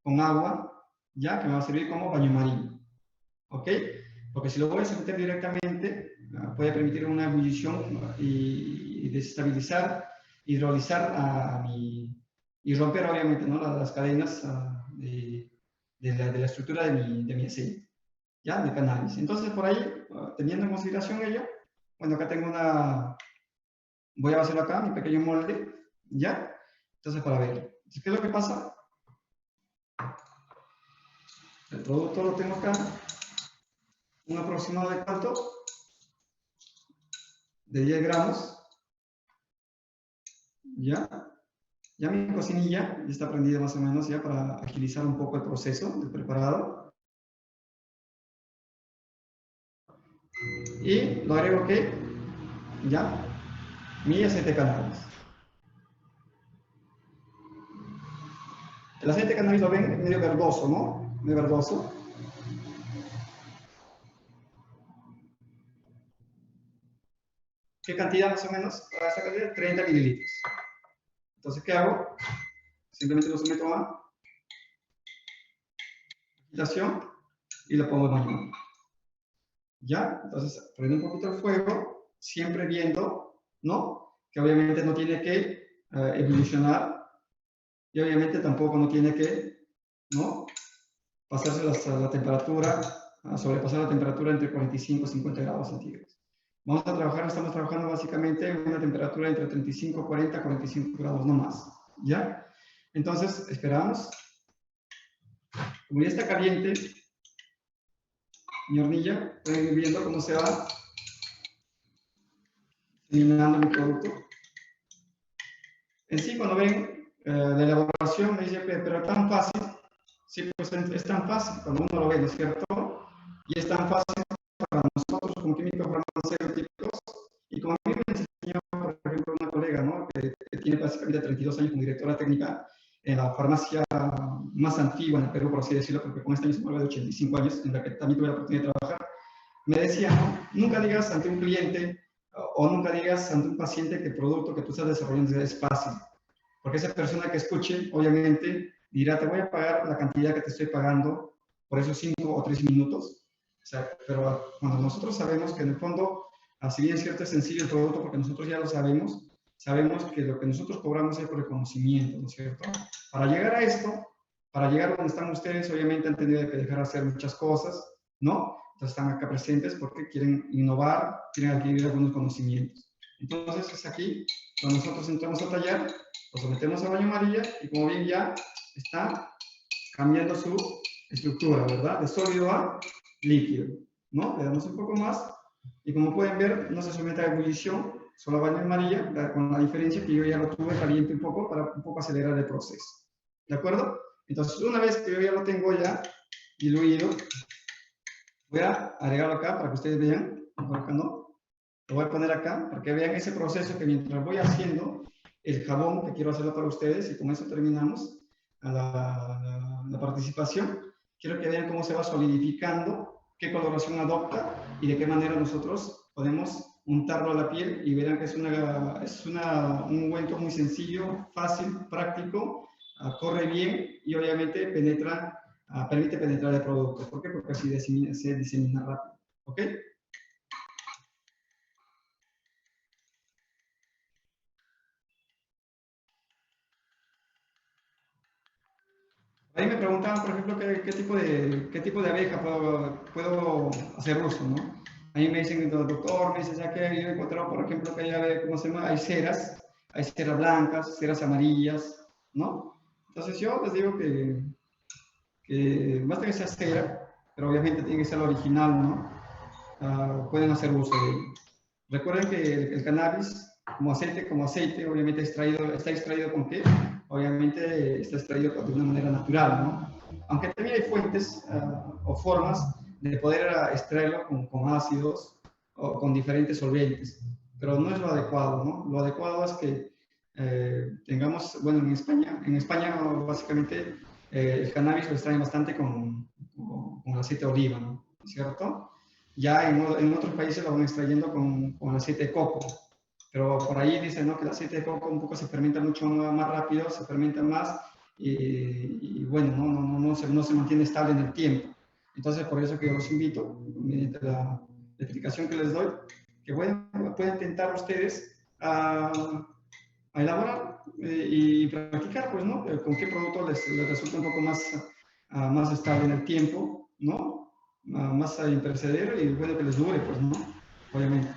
con agua, ¿ya? Que me va a servir como baño marino, ¿ok? Porque si lo voy a someter directamente, puede permitir una ebullición y desestabilizar, hidrolizar y romper obviamente, ¿no?, las cadenas de la estructura de mi aceite, ¿ya? De cannabis. Entonces por ahí, teniendo en consideración ello, bueno, acá tengo voy a hacerlo acá, mi pequeño molde, ¿ya? Entonces para ver, ¿qué es lo que pasa? El producto lo tengo acá, un aproximado de cuánto, de 10 gramos, ya mi cocinilla ya está prendida más o menos ya para agilizar un poco el proceso de preparado, y lo agrego que ya mi aceite de cannabis. El aceite de cannabis lo ven medio verdoso, ¿no? Medio verdoso. ¿Qué cantidad más o menos? Para esta cantidad, 30 mililitros. Entonces, ¿qué hago? Simplemente lo someto a agitación y lo pongo en baño. ¿Ya? Entonces, prendo un poquito el fuego, siempre viendo, ¿no?, que obviamente no tiene que evolucionar y obviamente tampoco no tiene que, ¿no?, pasarse la temperatura, sobrepasar la temperatura entre 45 y 50 grados centígrados. Estamos trabajando básicamente en una temperatura entre 35, 40, 45 grados, no más, ¿ya? Entonces, esperamos. Como ya está caliente mi hornilla, pueden ir viendo cómo se va eliminando mi producto. En sí, cuando ven la elaboración, me dicen, pero es tan fácil. Sí, pues es tan fácil cuando uno lo ve, ¿no es cierto? Y es tan fácil para nosotros como químicos farmacéuticos, y como a mí me enseñó, por ejemplo, una colega, ¿no?, que tiene básicamente 32 años como directora técnica en la farmacia más antigua en el Perú, por así decirlo, porque con este año se vuelve de 85 años, en la que también tuve la oportunidad de trabajar, me decía, ¿no?, nunca digas ante un cliente o nunca digas ante un paciente que el producto que tú estás desarrollando es fácil, porque esa persona que escuche, obviamente, dirá, te voy a pagar la cantidad que te estoy pagando por esos 5 o 3 minutos. O sea, pero cuando nosotros sabemos que en el fondo, si bien es cierto, es sencillo el producto, porque nosotros ya lo sabemos que lo que nosotros cobramos es por el conocimiento, ¿no es cierto? Para llegar a esto, para llegar a donde están ustedes, obviamente han tenido que dejar de hacer muchas cosas, ¿no? Entonces están acá presentes porque quieren innovar, quieren adquirir algunos conocimientos. Entonces es aquí cuando nosotros entramos a tallar, lo sometemos a baño María y como bien ya está cambiando su estructura, ¿verdad? De sólido a líquido, ¿no? Le damos un poco más y como pueden ver no se somete a ebullición, solo a baño María, con la diferencia que yo ya lo tuve caliente un poco para un poco acelerar el proceso, ¿de acuerdo? Entonces una vez que yo ya lo tengo ya diluido, voy a agregarlo acá para que ustedes vean, por acá no, lo voy a poner acá para que vean ese proceso que mientras voy haciendo el jabón que quiero hacerlo para ustedes y con eso terminamos la participación. Quiero que vean cómo se va solidificando, qué coloración adopta y de qué manera nosotros podemos untarlo a la piel y verán que es un ungüento muy sencillo, fácil, práctico, corre bien y obviamente permite penetrar el producto. ¿Por qué? Porque así se disemina rápido. ¿Ok? Ahí me preguntaban, por ejemplo, qué tipo de abeja puedo hacer uso, ¿no? Ahí me dicen, doctor, me dice, ya que yo he encontrado, por ejemplo, que hay ceras blancas, ceras amarillas, ¿no? Entonces yo les digo que basta que sea cera, pero obviamente tiene que ser la original, ¿no? pueden hacer uso de él. Recuerden que el cannabis, como aceite, obviamente está extraído ¿con qué? Obviamente está extraído de una manera natural, ¿no? Aunque también hay fuentes o formas de poder extraerlo con ácidos o con diferentes solventes, pero no es lo adecuado, ¿no? Lo adecuado es que tengamos, bueno, en España básicamente el cannabis lo extraen bastante con aceite de oliva, ¿no? ¿Cierto? Ya en otros países lo van extrayendo con aceite de coco, pero por ahí dicen, ¿no?, que el aceite de coco un poco se fermenta mucho más rápido, se fermenta más y bueno, no se mantiene estable en el tiempo. Entonces, por eso que yo los invito, mediante la explicación que les doy, que pueden intentar ustedes a elaborar y practicar, pues, ¿no? Con qué producto les resulta un poco más estable en el tiempo, ¿no? Más imperecedero y bueno, que les dure, pues, ¿no? Obviamente.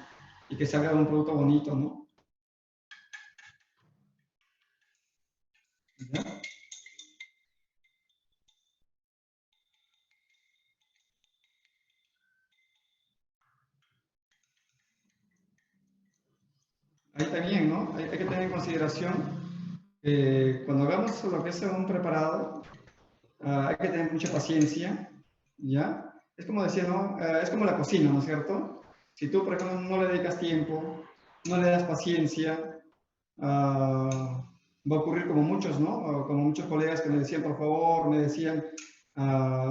Y que salga un producto bonito, ¿no? ¿Ya? Ahí también, ¿no? Hay que tener en consideración cuando hagamos lo que es un preparado, hay que tener mucha paciencia, ¿ya? Es como decía, ¿no? Es como la cocina, ¿no es cierto? Si tú, por ejemplo, no le dedicas tiempo, no le das paciencia, va a ocurrir como muchos, ¿no? Como muchos colegas que me decían, por favor, me decían,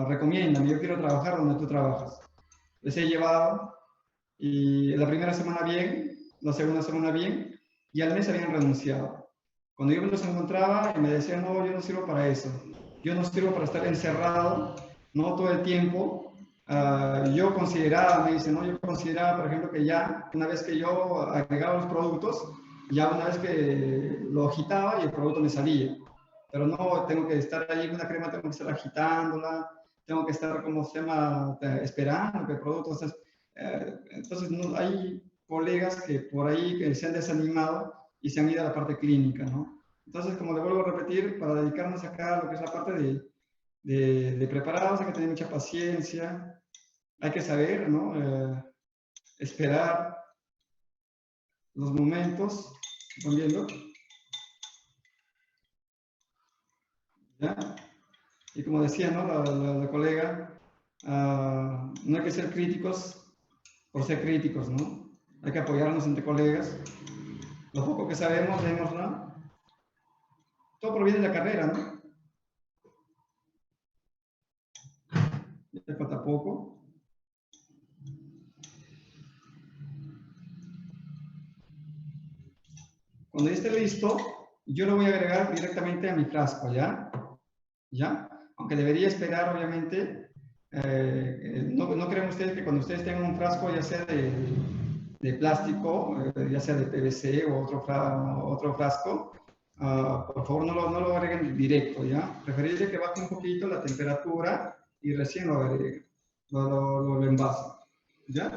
recomiéndame, yo quiero trabajar donde tú trabajas. Les he llevado y la primera semana bien, la segunda semana bien, y al mes habían renunciado. Cuando yo me los encontraba y me decían, no, yo no sirvo para eso, yo no sirvo para estar encerrado, no todo el tiempo. Yo consideraba, me dicen, no, yo consideraba, por ejemplo, que ya una vez que yo agregaba los productos, ya una vez que lo agitaba y el producto me salía. Pero no, tengo que estar ahí con una crema, tengo que estar agitándola, tengo que estar como se llama, esperando que el producto esté... entonces, no, hay colegas que por ahí que se han desanimado y se han ido a la parte clínica, ¿no? Entonces, como le vuelvo a repetir, para dedicarnos acá a lo que es la parte de preparados, hay que tener mucha paciencia, hay que saber, ¿no? Esperar los momentos, ¿están viendo? ¿Ya? Y como decía, ¿no?, la colega, no hay que ser críticos por ser críticos, ¿no? Hay que apoyarnos entre colegas. Lo poco que sabemos, démoslo. Todo proviene de la carrera, ¿no? Ya falta poco. Cuando ya esté listo, yo lo voy a agregar directamente a mi frasco, ¿ya? ¿Ya? Aunque debería esperar, obviamente. No creen ustedes que cuando ustedes tengan un frasco, ya sea de plástico, ya sea de PVC o otro frasco, por favor no lo agreguen directo, ¿ya? Preferible que baje un poquito la temperatura y recién lo agreguen, lo envasen, ¿ya?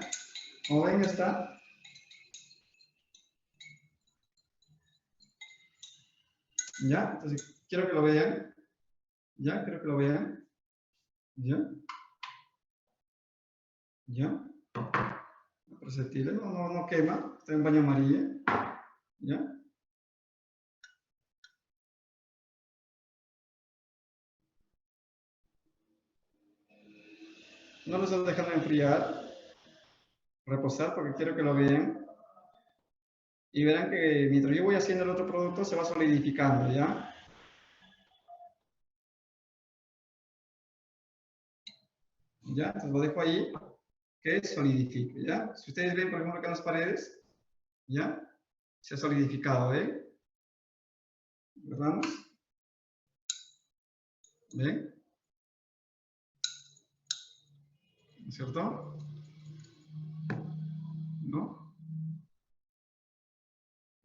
Como ven, ya está. ¿Ya? Entonces, quiero que lo vean. ¿Ya? Quiero que lo vean. ¿Ya? ¿Ya? Perceptible, no quema, está en baño amarillo. ¿Ya? No los voy a dejar enfriar, reposar, porque quiero que lo vean. Y verán que mientras yo voy haciendo el otro producto se va solidificando, ¿ya? ¿Ya? Entonces lo dejo ahí, que solidifique, ¿ya? Si ustedes ven, por ejemplo, acá en las paredes, ¿ya? Se ha solidificado, ¿eh? ¿Verdad? ¿Ven? ¿No es cierto? ¿No?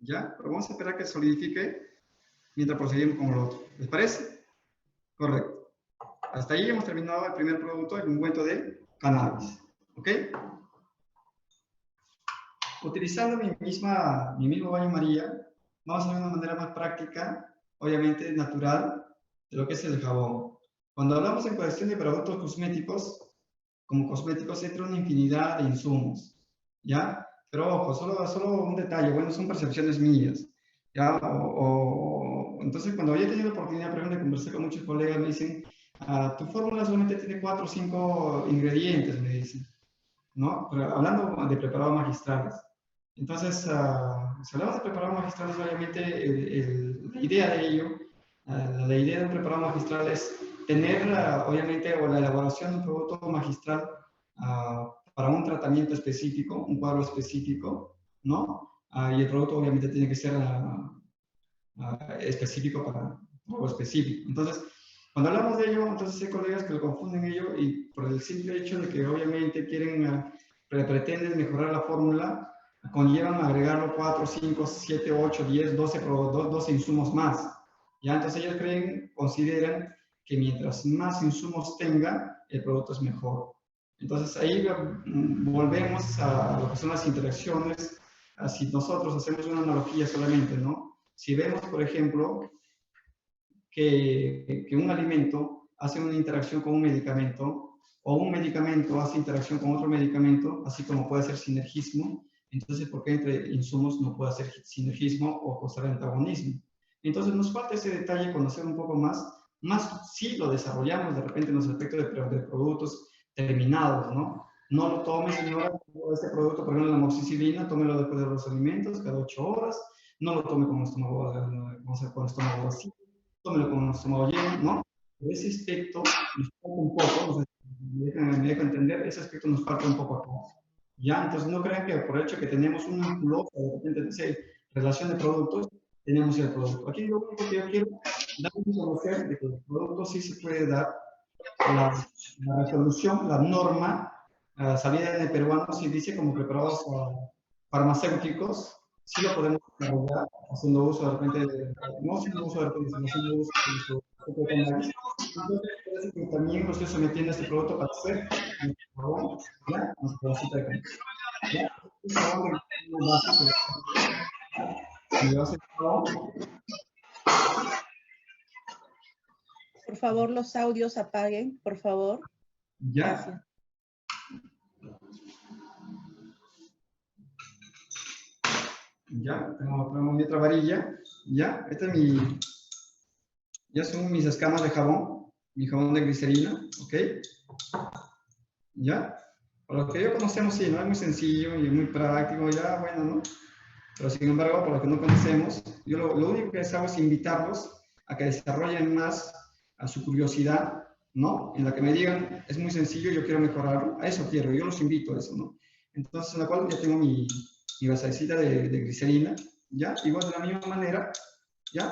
¿Ya? Pero vamos a esperar que solidifique mientras proseguimos con el otro. ¿Les parece? Correcto. Hasta ahí hemos terminado el primer producto, el ungüento de cannabis. ¿Ok? Utilizando mi mismo baño María, vamos a ver una manera más práctica, obviamente natural, de lo que es el jabón. Cuando hablamos en cuestión de productos cosméticos, como cosméticos entra una infinidad de insumos, ¿ya? Pero ojo, solo un detalle, bueno, son percepciones mías, ¿ya? Entonces, cuando yo he tenido la oportunidad, por ejemplo, de conversar con muchos colegas, me dicen, tu fórmula solamente tiene 4 o 5 ingredientes, me dicen, ¿no? Pero hablando de preparados magistrales. Entonces, si hablamos de preparados magistrales, obviamente la idea de ello, la idea de un preparado magistral es tener, obviamente, o la elaboración de un producto magistral para un tratamiento específico, un cuadro específico, ¿no? Y el producto obviamente tiene que ser específico para algo específico. Entonces, cuando hablamos de ello, entonces hay colegas que lo confunden ello y por el simple hecho de que obviamente pretenden mejorar la fórmula, conllevan agregarlo 4, 5, 7, 8, 10, 12 insumos más. ¿Ya? Entonces ellos consideran que mientras más insumos tenga, el producto es mejor. Entonces ahí volvemos a lo que son las interacciones. Si nosotros hacemos una analogía solamente, ¿no? Si vemos, por ejemplo, que un alimento hace una interacción con un medicamento, o un medicamento hace interacción con otro medicamento, así como puede hacer sinergismo, entonces, ¿por qué entre insumos no puede hacer sinergismo o causar antagonismo? Entonces, nos falta ese detalle, conocer un poco más si lo desarrollamos de repente en los aspectos de productos terminados, ¿no? No lo tome, señora, este producto, por ejemplo, la amoxicilina, tómelo después de los alimentos, cada 8 horas, no lo tome con el estómago vacío, tómelo con el estómago lleno, ¿no? Pero ese aspecto nos falta un poco, no sé, me deja entender, ese aspecto nos falta un poco acá. ¿Ya? Entonces no crean que por el hecho que tenemos un vínculo, de repente dice relación de productos, tenemos el producto. Aquí lo único que yo quiero dar a conocer de que el producto sí se puede dar la resolución, la norma, salida en el peruano, si dice como preparados farmacéuticos, sí lo podemos desarrollar haciendo uso de repente, no haciendo uso de repente, sino haciendo uso de nuestro propio cannabis. Entonces, parece que también lo estoy sometiendo a este producto para hacer ¿ya? Nuestra vasita de cannabis. ¿Ya? Este jabón de base de jabón.
Por favor, los audios apaguen, por favor.
Ya.
Gracias.
Ya, tengo mi otra varilla. Ya, esta es ya son mis escamas de jabón, mi jabón de glicerina, ¿ok? Ya, por lo que yo conocemos, sí, ¿no? Es muy sencillo y muy práctico, ya, bueno, ¿no? Pero sin embargo, por lo que no conocemos, yo lo único que les hago es invitarlos a que desarrollen más a su curiosidad, ¿no? En la que me digan, es muy sencillo, yo quiero mejorarlo, a eso quiero, yo los invito a eso, ¿no? Entonces, en la cual ya tengo mi vasecita de glicerina, ¿ya? Igual de la misma manera, ¿ya?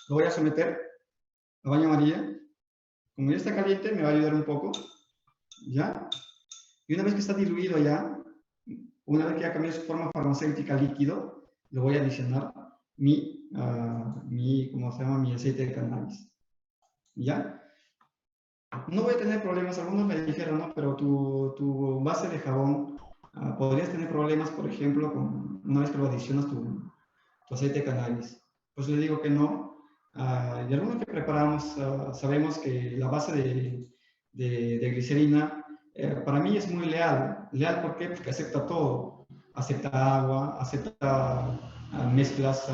Lo voy a someter a baño María. Como ya está caliente, me va a ayudar un poco, ¿ya? Y una vez que está diluido ya, una vez que ya cambió su forma farmacéutica líquido, le voy a adicionar ¿cómo se llama? Mi aceite de cannabis, ¿ya? No voy a tener problemas, algunos me dijeron, ¿no? Pero tu base de jabón, podrías tener problemas, por ejemplo, una vez que lo adicionas tu aceite de cannabis. Pues le digo que no. Y algunos que preparamos, sabemos que la base de glicerina, para mí es muy leal. ¿Leal por qué? Porque acepta todo. Acepta agua, acepta mezclas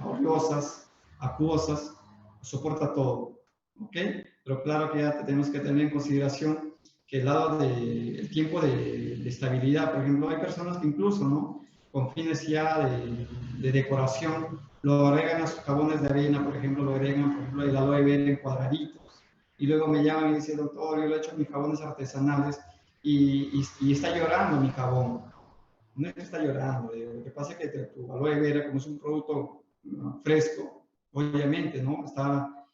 oleosas, acuosas, soporta todo. ¿Ok? Pero claro que ya tenemos que tener en consideración que el lado del tiempo de estabilidad, por ejemplo, hay personas que incluso, ¿no? Con fines ya de decoración, lo agregan a sus jabones de arena, por ejemplo, lo agregan, por ejemplo, el aloe vera en cuadraditos. Y luego me llaman y dicen, doctor, yo le he hecho mis jabones artesanales y está llorando mi jabón. No es que está llorando, lo que pasa es que tu aloe vera, como es un producto fresco, obviamente, ¿no? Está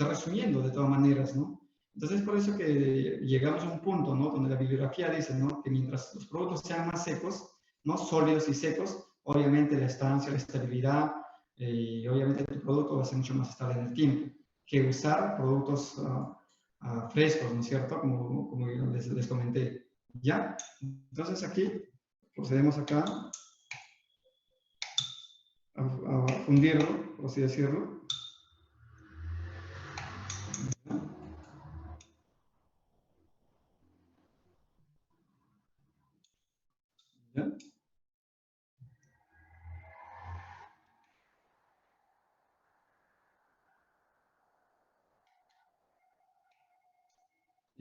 resumiendo de todas maneras, ¿no? Entonces, por eso que llegamos a un punto, ¿no? Donde la bibliografía dice, ¿no? Que mientras los productos sean más secos, ¿no? Sólidos y secos, obviamente la estancia, la estabilidad, y obviamente tu producto va a ser mucho más estable en el tiempo, que usar productos frescos, ¿no es cierto? Como les comenté, ¿ya? Entonces aquí, procedemos acá a fundirlo, por así decirlo.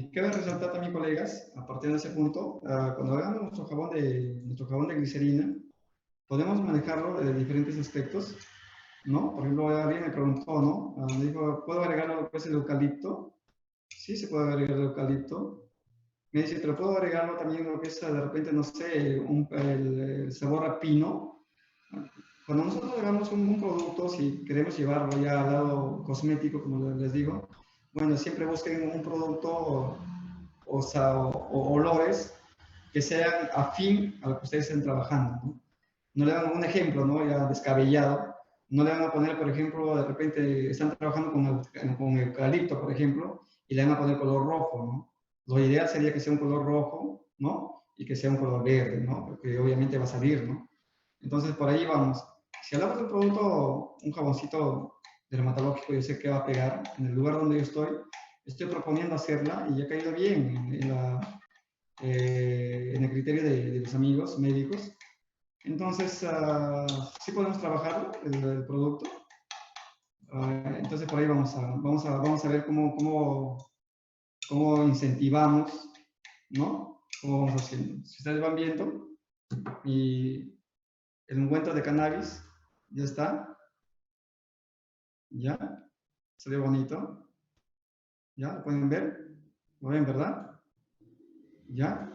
Y cabe resaltar también, colegas, a partir de ese punto, cuando hagamos nuestro jabón de glicerina, podemos manejarlo de diferentes aspectos, ¿no? Por ejemplo, alguien me preguntó, ¿no? Me dijo, ¿puedo agregar lo que es el eucalipto? Sí, se puede agregar el eucalipto. Me dice, pero puedo agregarlo también lo que es, de repente, no sé, el sabor a pino. Cuando nosotros hagamos un producto, si queremos llevarlo ya al lado cosmético, como les digo, bueno, siempre busquen un producto o olores que sean afín a lo que ustedes estén trabajando, ¿no? No le dan un ejemplo, ¿no? Ya descabellado. No le van a poner, por ejemplo, de repente están trabajando con eucalipto, por ejemplo, y le van a poner color rojo, ¿no? Lo ideal sería que sea un color rojo, ¿no? Y que sea un color verde, ¿no? Porque obviamente va a salir, ¿no? Entonces, por ahí vamos. Si hablamos de un producto, un jaboncito dermatológico, yo sé que va a pegar en el lugar donde yo estoy proponiendo hacerla y ha caído bien en el criterio de los amigos médicos. Entonces, sí podemos trabajar el producto. Entonces, por ahí vamos a ver cómo incentivamos, ¿no? Cómo vamos haciendo. Si ustedes van viendo, y el ungüento de cannabis ya está. ¿Ya? Se ve bonito. ¿Ya? ¿Lo pueden ver? ¿Lo ven, verdad? ¿Ya?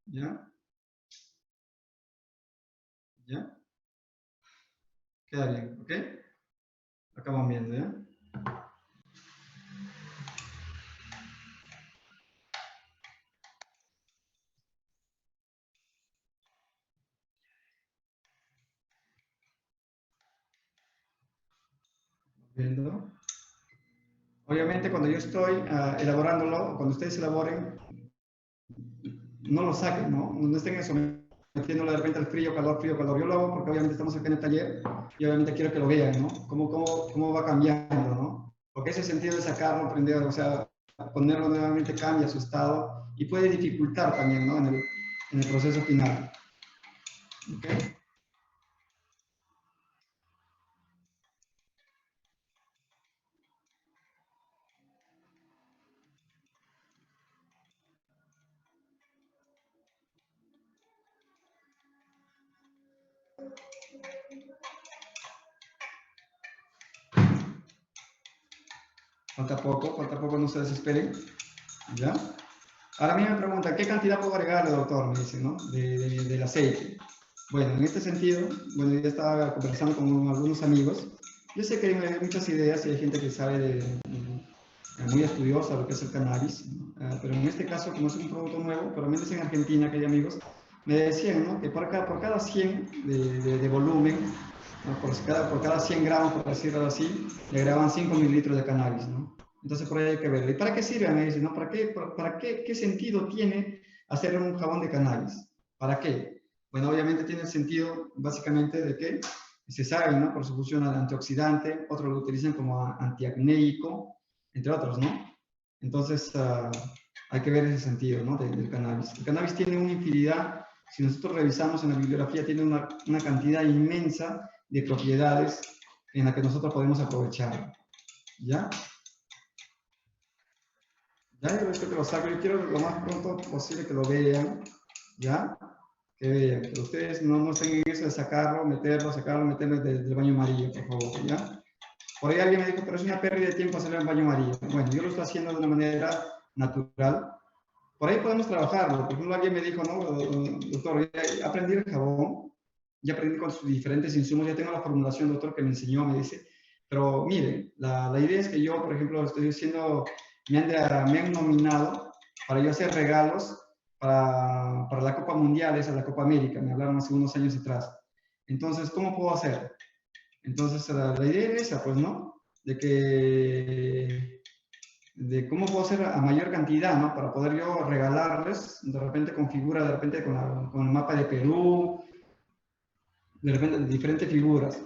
¿Ya? ¿Ya? Queda bien, ¿ok? Acá van viendo, ¿ya? Viendo. Obviamente, cuando yo estoy elaborándolo, cuando ustedes elaboren, no lo saquen, ¿no? No estén metiéndolo de repente al frío, calor. Yo lo hago porque obviamente estamos acá en el taller y obviamente quiero que lo vean, ¿no? Cómo va cambiando, ¿no? Porque ese sentido de sacarlo, prender, o sea, ponerlo nuevamente cambia su estado y puede dificultar también, ¿no? En el proceso final. ¿Ok? Falta poco, no se desesperen. ¿Ya? Ahora a mí me pregunta, ¿qué cantidad puedo agregarle, doctor? Me dice, ¿no? Del aceite. Bueno, en este sentido, bueno, yo estaba conversando con algunos amigos. Yo sé que hay muchas ideas y hay gente que sabe muy estudiosa lo que es el cannabis, ¿no? Pero en este caso, como es un producto nuevo, por lo menos en Argentina, que hay amigos, me decían, ¿no? Que por cada 100 de volumen, ¿no? por cada 100 gramos, por decirlo así, le agregaban 5 mililitros de cannabis, ¿no? Entonces por ahí hay que verlo. ¿Y para qué sirve? Me dicen, ¿no? ¿Qué sentido tiene hacer un jabón de cannabis? ¿Para qué? Bueno, obviamente tiene el sentido básicamente de que se sabe, ¿no? Por su función antioxidante, otros lo utilizan como antiacnéico, entre otros, ¿no? Entonces hay que ver ese sentido, ¿no? Del cannabis. El cannabis tiene una infinidad, si nosotros revisamos en la bibliografía, tiene una cantidad inmensa de propiedades en la que nosotros podemos aprovechar. ¿Ya? Ya, yo que lo saco, yo quiero lo más pronto posible que lo vean, ¿ya? Que vean, que ustedes no estén en eso de sacarlo, meterlo del baño María, por favor, ¿ya? Por ahí alguien me dijo, pero es una pérdida de tiempo hacerlo en baño María. Bueno, yo lo estoy haciendo de una manera natural. Por ahí podemos trabajarlo. Por ejemplo, alguien me dijo, no, doctor, ya aprendí el jabón, ya aprendí con sus diferentes insumos, ya tengo la formulación, doctor, que me enseñó, me dice. Pero mire, la idea es que yo, por ejemplo, estoy haciendo... Me han nominado para yo hacer regalos para la Copa Mundial, esa la Copa América, me hablaron hace unos años atrás. Entonces, ¿cómo puedo hacer? Entonces, la idea es esa, pues, ¿no? De cómo puedo hacer a mayor cantidad, ¿no? Para poder yo regalarles, de repente con figuras, de repente con el mapa de Perú, de repente diferentes figuras.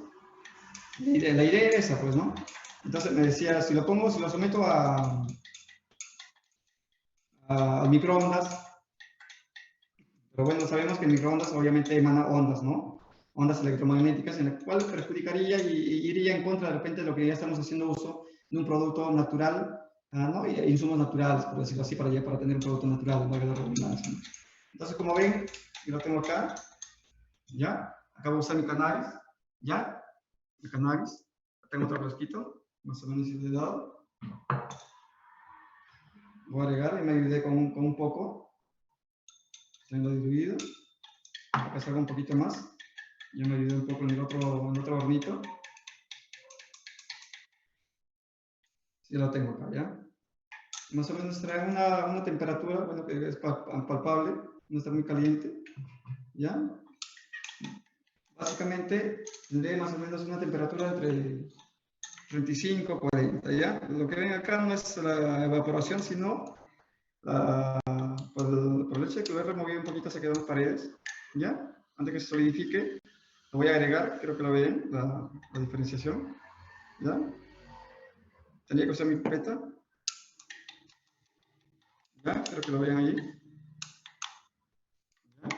La idea es esa, pues, ¿no? Entonces me decía, si lo someto al microondas, pero bueno, sabemos que el microondas obviamente emana ondas, ¿no? ondas electromagnéticas, en la cual perjudicaría y iría en contra de repente de lo que ya estamos haciendo uso de un producto natural, ¿no? Y insumos naturales, por decirlo así, para tener un producto natural, valga la redundancia, ¿no? Entonces, como ven, yo lo tengo acá, ¿ya? Acabo de usar mi cannabis, ¿ya? Mi cannabis. Tengo otro frasquito, más o menos de dado. Voy a agregar y me ayudé con un poco. Tengo diluido. Acá salgo un poquito más. Ya me ayudé un poco en el otro hornito. Sí, lo tengo acá, ¿ya? Más o menos trae una temperatura, bueno, que es palpable, no está muy caliente, ¿ya? Básicamente, tendré más o menos una temperatura entre 35 y 40, ¿ya? Lo que ven acá no es la evaporación, sino por el hecho de que lo he removido un poquito, se quedan las paredes, ¿ya? Antes que se solidifique, lo voy a agregar, creo que lo ven, la diferenciación, ¿ya? Tendría que usar mi pipeta, ¿ya? Espero que lo vean ahí. ¿Ya?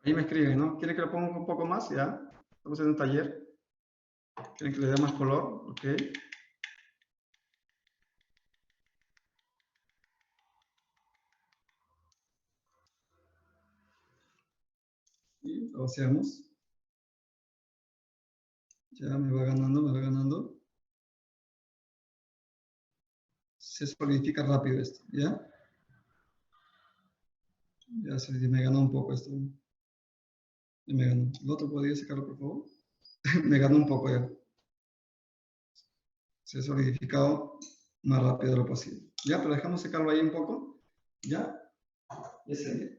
Ahí me escriben, ¿no? ¿Quieren que lo ponga un poco más? Ya. Estamos en un taller. ¿Quieren que le dé más color? Ok. Y lo hacemos. Ya me va ganando, me va ganando. Se solidifica rápido esto, ¿ya? Ya me ganó un poco esto. Ya me ganó. ¿El otro podría sacarlo, por favor? Me ganó un poco ya. Se ha solidificado más rápido de lo posible. Ya, pero dejamos secarlo ahí un poco. ¿Ya?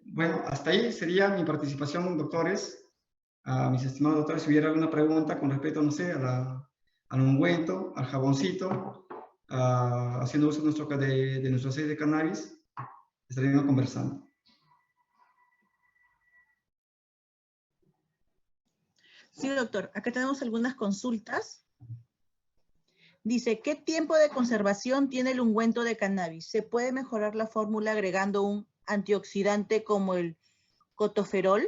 Bueno, hasta ahí sería mi participación, doctores. A mis estimados doctores, si hubiera alguna pregunta con respecto, no sé, al ungüento, al jaboncito, haciendo uso de nuestro aceite de cannabis, estaríamos conversando.
Sí, doctor. Acá tenemos algunas consultas. Dice, ¿qué tiempo de conservación tiene el ungüento de cannabis? ¿Se puede mejorar la fórmula agregando un antioxidante como el cotoferol?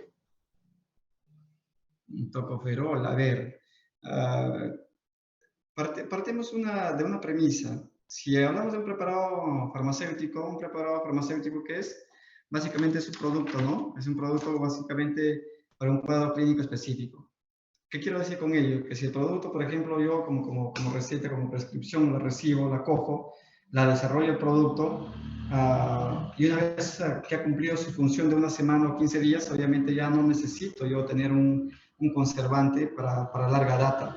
Tocoferol, a ver, partemos de una premisa. Si hablamos de un preparado farmacéutico que es, básicamente es un producto, ¿no? Es un producto básicamente para un cuadro clínico específico. ¿Qué quiero decir con ello? Que si el producto, por ejemplo, yo como receta, como prescripción, la recibo, la cojo, la desarrollo el producto, y una vez que ha cumplido su función de una semana o 15 días, obviamente ya no necesito yo tener un conservante para larga data.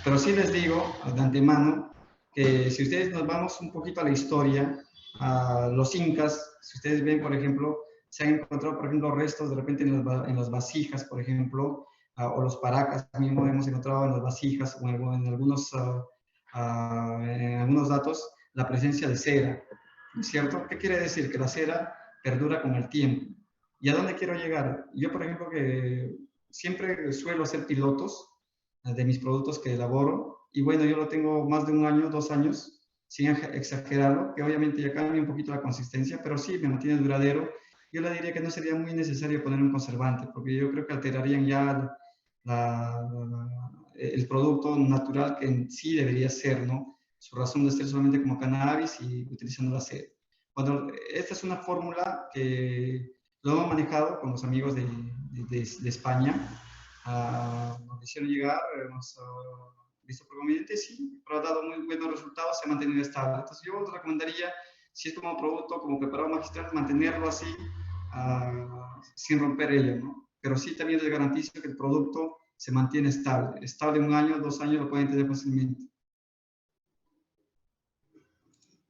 Pero sí les digo de antemano que si ustedes nos vamos un poquito a la historia, a los incas, si ustedes ven, por ejemplo, se han encontrado, por ejemplo, restos de repente en las vasijas, por ejemplo, o los paracas mismo hemos encontrado en las vasijas o en algunos datos la presencia de cera, ¿no es cierto? ¿Qué quiere decir? Que la cera perdura con el tiempo. ¿Y a dónde quiero llegar? Yo, por ejemplo, que siempre suelo hacer pilotos de mis productos que elaboro, y bueno, yo lo tengo más de 1 año, 2 años, sin exagerarlo, que obviamente ya cambia un poquito la consistencia, pero sí me mantiene duradero. Yo le diría que no sería muy necesario poner un conservante, porque yo creo que alterarían ya el producto natural que en sí debería ser, ¿no? Su razón de ser solamente como cannabis y utilizando la cera. Bueno, esta es una fórmula que lo hemos manejado con los amigos de España. Nos hicieron llegar, hemos visto por conveniente, sí, pero ha dado muy buenos resultados, se ha mantenido estable. Entonces yo os recomendaría, si es como producto, como preparado magistral, mantenerlo así, sin romper ello, ¿no? Pero sí también les garantizo que el producto se mantiene estable 1 año, 2 años lo pueden tener fácilmente.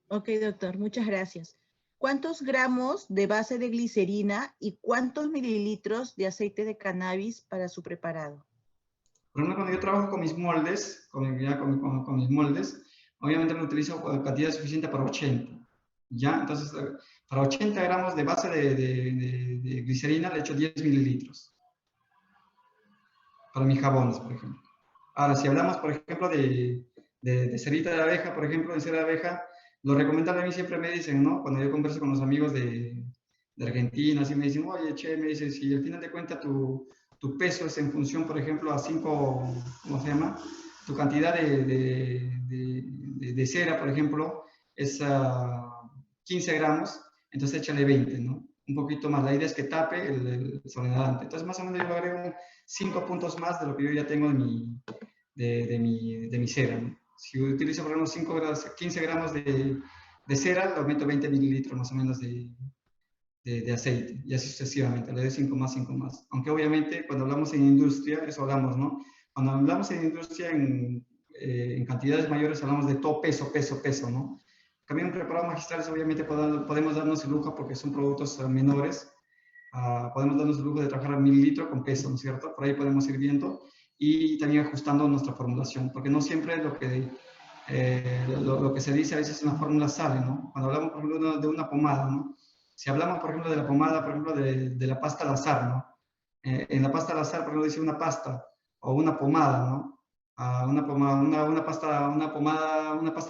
Ok, doctor, muchas gracias. ¿Cuántos gramos de base de glicerina y cuántos mililitros de aceite de cannabis para su preparado?
Por ejemplo, cuando yo trabajo con mis moldes, con mis moldes, obviamente lo utilizo cantidad suficiente para 80. ¿Ya? Entonces, para 80 gramos de base de glicerina le echo 10 mililitros. Para mis jabones, por ejemplo. Ahora, si hablamos, por ejemplo, de cerita de abeja, por ejemplo, de cera de abeja, Lo recomendable a mí siempre me dicen, ¿no? Cuando yo converso con los amigos de Argentina, así me dicen, oye, che, me dicen, si al final de cuentas tu peso es en función, por ejemplo, a 5, ¿cómo se llama? Tu cantidad de cera, por ejemplo, es 15 gramos, entonces échale 20, ¿no? Un poquito más. La idea es que tape el solenadante. Entonces, más o menos yo le agrego 5 puntos más de lo que yo ya tengo de mi cera, ¿no? Si utilizo, por ejemplo, 15 gramos de cera, le aumento 20 mililitros más o menos de aceite, y así sucesivamente, le doy 5 más, 5 más. Aunque obviamente cuando hablamos en industria, eso hablamos, ¿no? Cuando hablamos en industria en cantidades mayores, hablamos de todo peso, ¿no? También en preparados magistrales, obviamente podemos darnos el lujo, porque son productos menores, podemos darnos el lujo de trabajar al mililitro con peso, ¿no es cierto? Por ahí podemos ir viendo y también ajustando nuestra formulación, porque no siempre lo que se dice a veces en la fórmula sale, ¿no? Cuando hablamos, por ejemplo, de una pomada, ¿no? Si hablamos, por ejemplo, de la pomada, por ejemplo, de la pasta al azar, ¿no? En la pasta al azar, por ejemplo, dice una pasta o una pomada, ¿no? Una pasta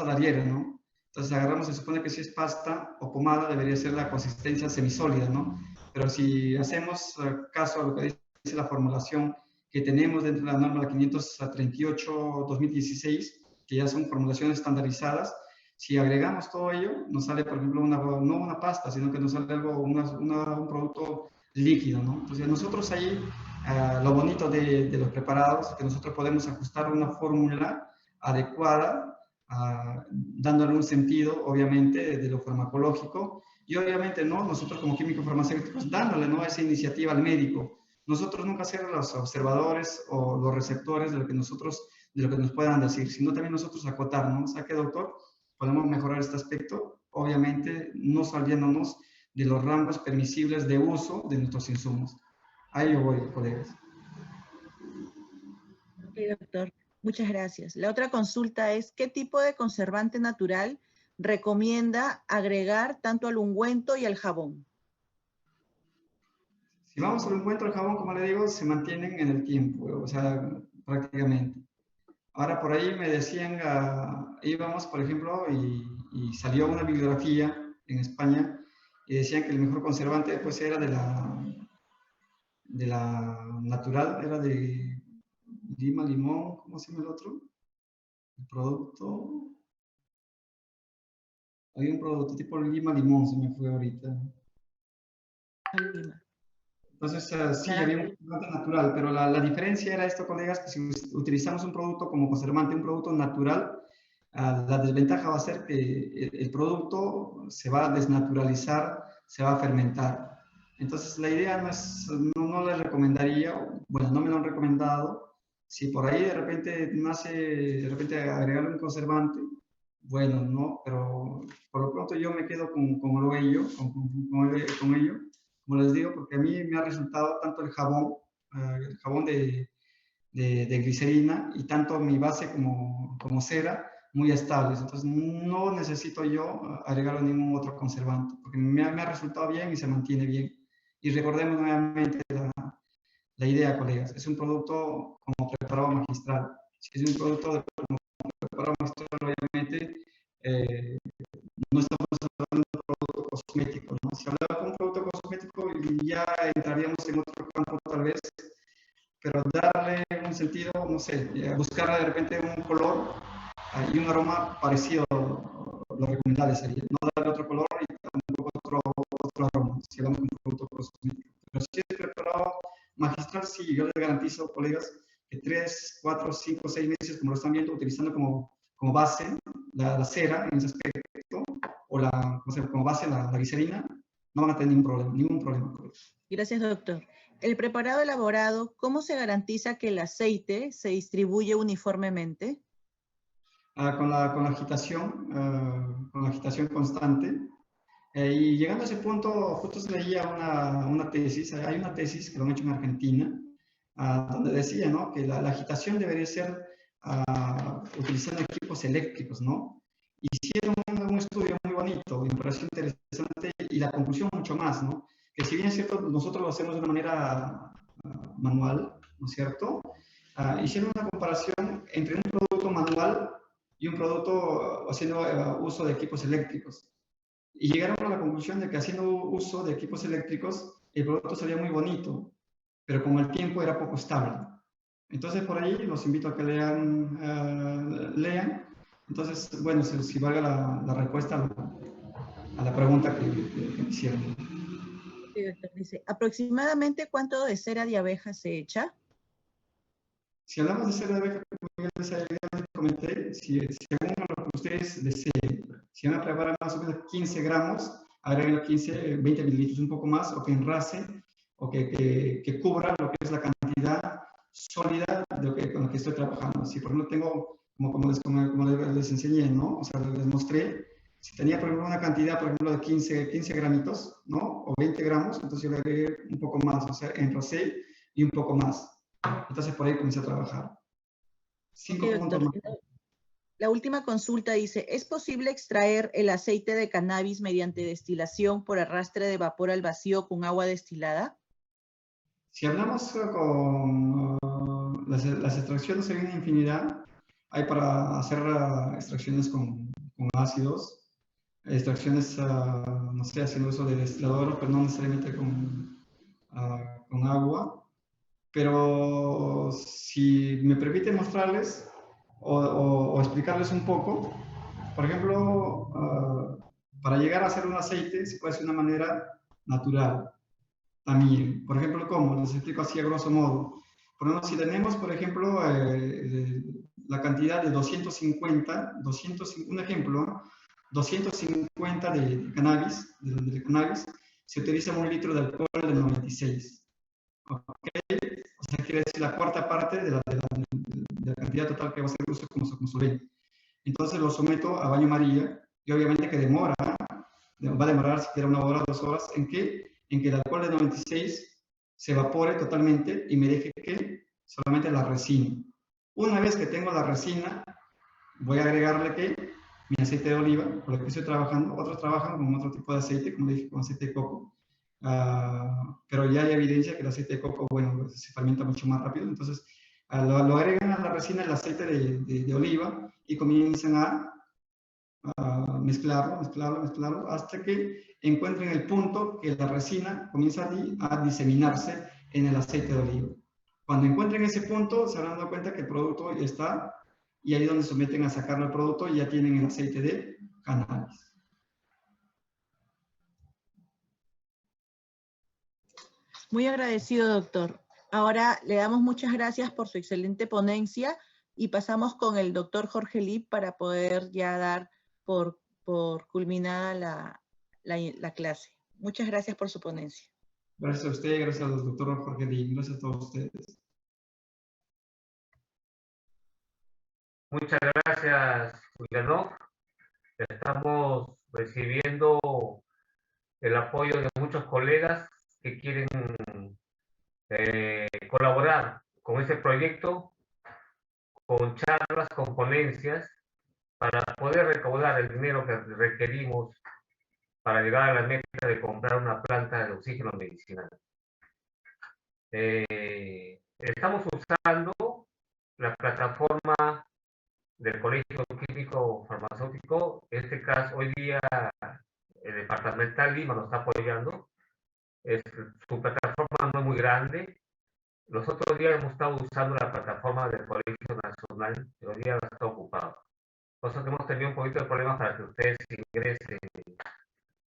de Ariel, ¿no? Entonces agarramos, se supone que si es pasta o pomada debería ser la consistencia semisólida, ¿no? Pero si hacemos caso a lo que dice la formulación que tenemos dentro de la norma 538-2016, que ya son formulaciones estandarizadas, si agregamos todo ello, nos sale, por ejemplo, no una pasta, sino que nos sale algo, un producto líquido, ¿no? Entonces, nosotros ahí, lo bonito de los preparados, que nosotros podemos ajustar una fórmula adecuada, dándole un sentido, obviamente, de lo farmacológico, y obviamente, ¿no? Nosotros como químicos farmacéuticos, dándole, ¿no?, esa iniciativa al médico. Nosotros nunca ser los observadores o los receptores de lo que nos puedan decir, sino también nosotros acotar, ¿no? O sea, que, doctor, podemos mejorar este aspecto, obviamente no saliéndonos de los rangos permisibles de uso de nuestros insumos. A ello voy, colegas.
Ok, doctor. Muchas gracias. La otra consulta es, ¿qué tipo de conservante natural recomienda agregar tanto al ungüento y al jabón?
Si vamos al ungüento y al jabón, como le digo, se mantienen en el tiempo, o sea, prácticamente. Ahora, por ahí me decían, íbamos, por ejemplo, y salió una bibliografía en España, y decían que el mejor conservante pues era de la natural, era de lima, limón, ¿cómo se llama el otro? El producto, había un producto tipo lima, limón, se me fue ahorita. Entonces, sí, había un conservante natural, pero la diferencia era esto, colegas, que si utilizamos un producto como conservante, un producto natural, la desventaja va a ser que el producto se va a desnaturalizar, se va a fermentar. Entonces, la idea no les recomendaría, bueno, no me lo han recomendado. Si por ahí de repente agregarle un conservante, bueno, no, pero por lo pronto yo me quedo con ello. Como les digo, porque a mí me ha resultado tanto el jabón de glicerina, y tanto mi base como cera, muy estables. Entonces no necesito yo agregar ningún otro conservante, porque me ha resultado bien y se mantiene bien. Y recordemos nuevamente la idea, colegas, es un producto como preparado magistral. Si es un producto como preparado magistral, obviamente no estamos hablando de un producto cosmético, ¿no? Si hablamos de un producto cosmético, ya entraríamos en otro campo tal vez, pero darle un sentido, no sé, buscar de repente un color y un aroma parecido, lo recomendable sería. No darle otro color y tampoco otro aroma, si hablamos de un producto cosmético. Pero si es preparado magistral, sí, yo les garantizo, colegas, que 3, 4, 5, 6 meses, como lo están viendo, utilizando como base la cera en ese aspecto, o como base la glicerina, no van a tener ningún problema.
Gracias, doctor. El preparado elaborado, ¿cómo se garantiza que el aceite se distribuye uniformemente?
Con la agitación constante. Y llegando a ese punto, justo se leía una tesis, hay una tesis que lo han hecho en Argentina, donde decía, ¿no?, que la agitación debería ser utilizando equipos eléctricos, ¿no? Hicieron un estudio muy bonito, me pareció interesante, y la conclusión mucho más, ¿no? Que si bien es cierto, nosotros lo hacemos de una manera manual, ¿no es cierto? Hicieron una comparación entre un producto manual y un producto haciendo uso de equipos eléctricos. Y llegaron a la conclusión de que haciendo uso de equipos eléctricos, el producto se veía muy bonito, pero con el tiempo era poco estable. Entonces, por ahí los invito a que lean. Entonces, bueno, si valga la respuesta a la pregunta que me hicieron.
Sí, doctor, dice, ¿aproximadamente cuánto de cera de abeja se echa?
Si hablamos de cera de abeja, como ya les comenté, según lo que ustedes deseen, si van a preparar más o menos 15 gramos, agreguen 15, 20 mililitros, un poco más, o que enrase, o que cubra lo que es la cantidad sólida con lo que estoy trabajando. Si por ejemplo tengo, como les enseñé, ¿no? O sea, les mostré, si tenía por ejemplo una cantidad, por ejemplo, de 15 gramitos, ¿no? O 20 gramos, entonces yo le agregué un poco más, o sea, enrasé y un poco más. Entonces por ahí comencé a trabajar. 5
Sí,
puntos
doctor.
más.
La última consulta dice, ¿es posible extraer el aceite de cannabis mediante destilación por arrastre de vapor al vacío con agua destilada?
Si hablamos con las extracciones, hay una infinidad. Hay para hacer extracciones con ácidos, extracciones, no sé, haciendo uso de destilador, pero no necesariamente con agua. Pero si me permite mostrarles o explicarles un poco, por ejemplo, para llegar a hacer un aceite se puede hacer de una manera natural también. Por ejemplo, ¿cómo? Les explico así a grosso modo. Por ejemplo, si tenemos, por ejemplo, la cantidad de 250, un ejemplo, 250 de cannabis, se utiliza 1 litro de alcohol de 96. ¿Ok? O sea, quiere decir la cuarta parte de la cantidad total que va a ser uso como solvente. Entonces lo someto a baño María y obviamente que va a demorar siquiera 1 hora, 2 horas, ¿en qué? En que el alcohol de 96 se evapore totalmente y me deje que solamente la resina. Una vez que tengo la resina, voy a agregarle que mi aceite de oliva, con el que estoy trabajando. Otros trabajan con otro tipo de aceite, como dije, con aceite de coco. Pero ya hay evidencia que el aceite de coco, bueno, se fermenta mucho más rápido. Entonces, lo agregan a la resina el aceite de oliva y comienzan a mezclarlo, hasta que encuentren el punto que la resina comienza a diseminarse en el aceite de oliva. Cuando encuentren ese punto, se habrán dado cuenta que el producto ya está, y ahí es donde se meten a sacar el producto y ya tienen el aceite de cannabis.
Muy agradecido, doctor. Ahora le damos muchas gracias por su excelente ponencia y pasamos con el doctor Jorge Lee para poder ya dar por culminada la clase. Muchas gracias por su ponencia.
Gracias a usted, gracias al doctor Jorge Lee, gracias a todos ustedes.
Muchas gracias, Juliano. Estamos recibiendo el apoyo de muchos colegas que quieren colaborar con ese proyecto, con charlas, con ponencias, para poder recaudar el dinero que requerimos para llegar a la meta de comprar una planta de oxígeno medicinal. Estamos usando la plataforma del Colegio Químico Farmacéutico. En este caso, hoy día, el Departamental Lima nos está apoyando. Su plataforma no es muy grande. Los otros días hemos estado usando la plataforma del Colegio Nacional, pero hoy día está ocupado. Por eso que hemos tenido un poquito de problemas para que ustedes ingresen,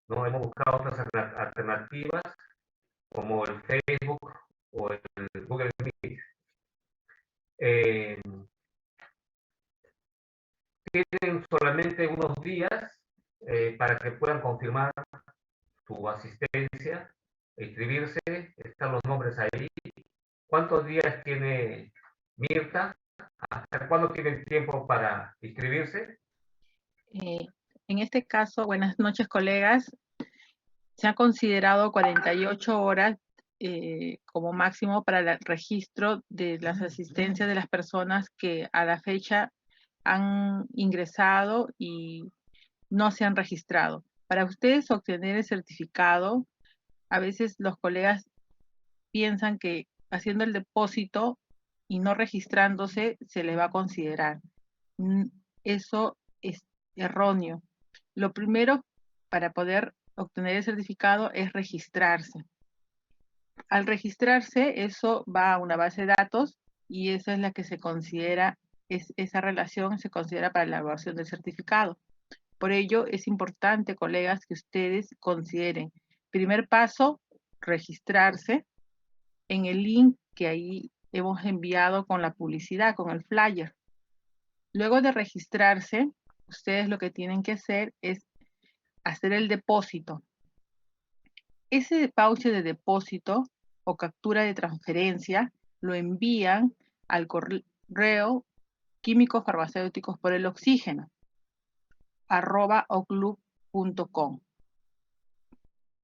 ¿no? Hemos buscado otras alternativas, como el Facebook o el Google Meet. Tienen solamente unos días para que puedan confirmar su asistencia, inscribirse. Están los nombres ahí. ¿Cuántos días tiene Mirta? ¿Hasta cuándo tienen tiempo para inscribirse?
En este caso, buenas noches, colegas. Se han considerado 48 horas como máximo para el registro de las asistencias de las personas que a la fecha han ingresado y no se han registrado. Para ustedes obtener el certificado, a veces los colegas piensan que haciendo el depósito y no registrándose se les va a considerar. eso es erróneo. Lo primero para poder obtener el certificado es registrarse. Al registrarse, eso va a una base de datos y esa es la que se considera, esa relación se considera para la elaboración del certificado. Por ello, es importante, colegas, que ustedes consideren. Primer paso, registrarse en el link que ahí hemos enviado con la publicidad, con el flyer. Luego de registrarse, ustedes lo que tienen que hacer es hacer el depósito. Ese voucher de depósito o captura de transferencia lo envían al correo químicos farmacéuticos por el oxígeno @oclub.com.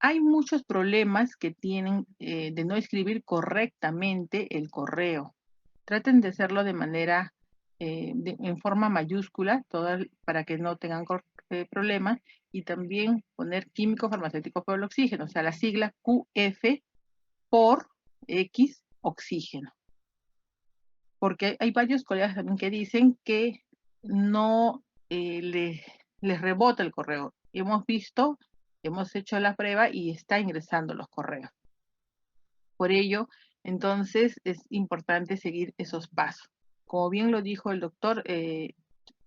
Hay muchos problemas que tienen de no escribir correctamente el correo. Traten de hacerlo de manera, en forma mayúscula, para que no tengan problemas, y también poner químico farmacéutico por el oxígeno, o sea, la sigla QF por X oxígeno. Porque hay varios colegas también que dicen que no les rebota el correo. Hemos visto, hemos hecho la prueba y está ingresando los correos. Por ello, entonces, es importante seguir esos pasos. Como bien lo dijo el doctor,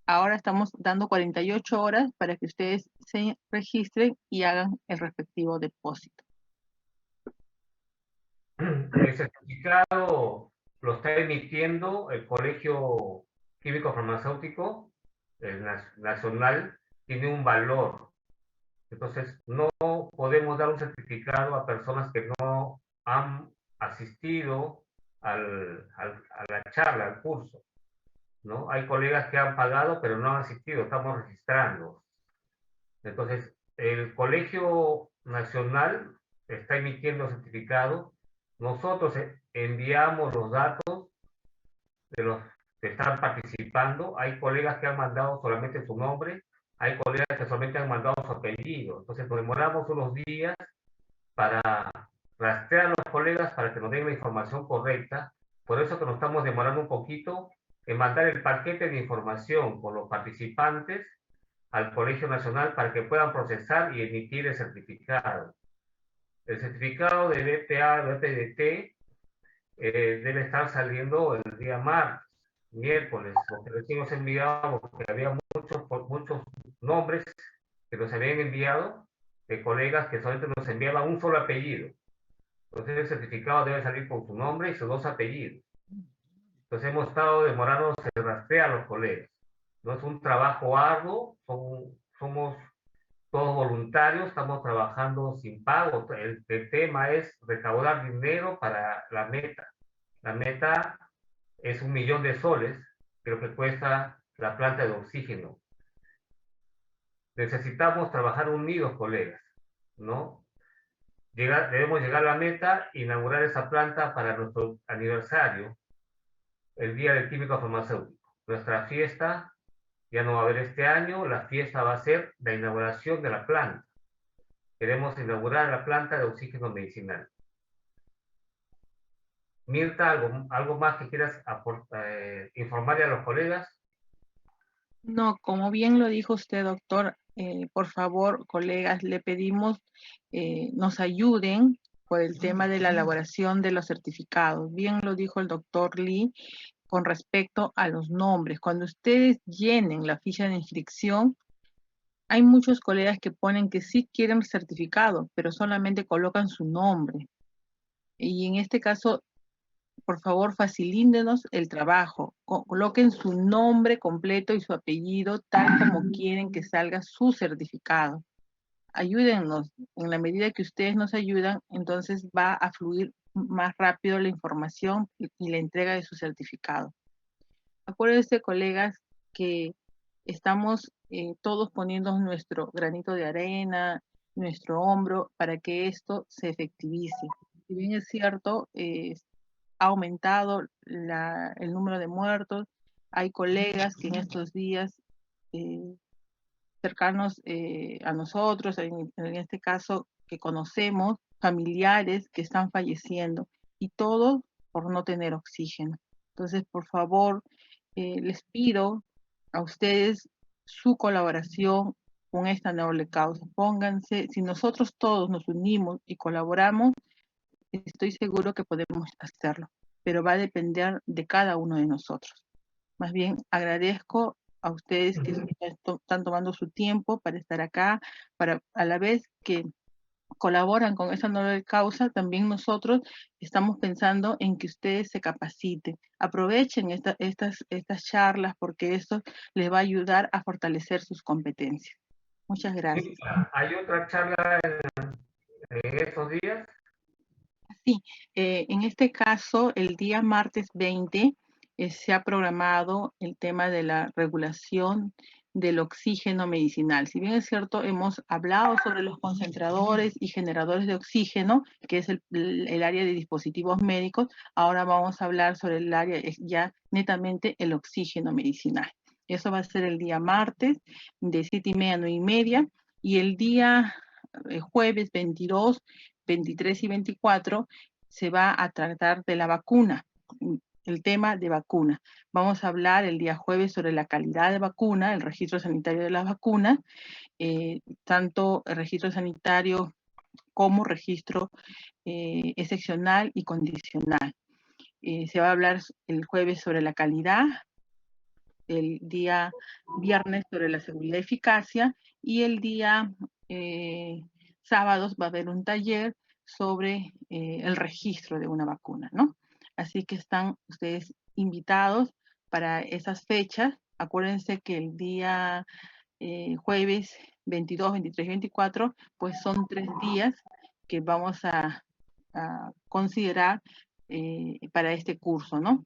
ahora estamos dando 48 horas para que ustedes se registren y hagan el respectivo depósito.
El certificado lo está emitiendo el Colegio Químico Farmacéutico, el nacional, tiene un valor. Entonces, no podemos dar un certificado a personas que no han asistido a la charla, al curso, ¿no? Hay colegas que han pagado, pero no han asistido, estamos registrando. Entonces, el Colegio Nacional está emitiendo certificado. Nosotros enviamos los datos de los que están participando. Hay colegas que han mandado solamente su nombre, hay colegas que solamente han mandado su apellido. Entonces nos demoramos unos días para rastrear a los colegas para que nos den la información correcta. Por eso que nos estamos demorando un poquito en mandar el paquete de información con los participantes al Colegio Nacional para que puedan procesar y emitir el certificado. El certificado de BPA, BPDT, debe estar saliendo el día miércoles, porque recién nos enviado, porque había muchos nombres que nos habían enviado de colegas que solamente nos enviaban un solo apellido. Entonces el certificado debe salir con su nombre y sus dos apellidos. Entonces hemos estado demorándonos en rastrear a los colegas. No es un trabajo arduo, somos todos voluntarios, estamos trabajando sin pago. El tema es recaudar dinero para la meta. La meta es 1 millón de soles, que es lo que cuesta la planta de oxígeno. Necesitamos trabajar unidos, colegas, ¿no? Debemos llegar a la meta, inaugurar esa planta para nuestro aniversario, el Día del Químico Farmacéutico. Nuestra fiesta ya no va a haber este año, la fiesta va a ser la inauguración de la planta. Queremos inaugurar la planta de oxígeno medicinal. Mirta, ¿algo más que quieras informarle a los colegas?
No, como bien lo dijo usted, doctor, por favor, colegas, le pedimos nos ayuden por el tema de la elaboración de los certificados. Bien lo dijo el doctor Lee con respecto a los nombres. Cuando ustedes llenen la ficha de inscripción, hay muchos colegas que ponen que sí quieren certificado, pero solamente colocan su nombre. Y en este caso, por favor, facilítenos el trabajo. Coloquen su nombre completo y su apellido tal como quieren que salga su certificado. Ayúdennos. En la medida que ustedes nos ayudan, entonces va a fluir más rápido la información y la entrega de su certificado. Acuérdense, colegas, que estamos todos poniendo nuestro granito de arena, nuestro hombro, para que esto se efectivice. Si bien es cierto, ha aumentado el número de muertos, hay colegas que en estos días cercanos a nosotros, en este caso que conocemos, familiares que están falleciendo, y todo por no tener oxígeno. Entonces, por favor, les pido a ustedes su colaboración con esta noble causa. Pónganse, si nosotros todos nos unimos y colaboramos, estoy seguro que podemos hacerlo, pero va a depender de cada uno de nosotros. Más bien, agradezco a ustedes que están tomando su tiempo para estar acá, para a la vez que colaboran con esa noble causa, también nosotros estamos pensando en que ustedes se capaciten. Aprovechen estas charlas porque eso les va a ayudar a fortalecer sus competencias. Muchas gracias.
¿Hay otra charla en estos días?
Sí, en este caso, el día martes 20 se ha programado el tema de la regulación del oxígeno medicinal. Si bien es cierto, hemos hablado sobre los concentradores y generadores de oxígeno, que es el área de dispositivos médicos, ahora vamos a hablar sobre el área ya netamente el oxígeno medicinal. Eso va a ser el día martes de 7:30 a 9:30 y el día jueves 22, 23 y 24 se va a tratar de la vacuna, el tema de vacuna. Vamos a hablar el día jueves sobre la calidad de vacuna, el registro sanitario de las vacunas, tanto el registro sanitario como registro excepcional y condicional. Se va a hablar el jueves sobre la calidad, el día viernes sobre la seguridad y eficacia y el día sábados va a haber un taller sobre el registro de una vacuna, ¿no? Así que están ustedes invitados para esas fechas. Acuérdense que el día jueves 22, 23 y 24, pues son 3 días que vamos a considerar para este curso, ¿no?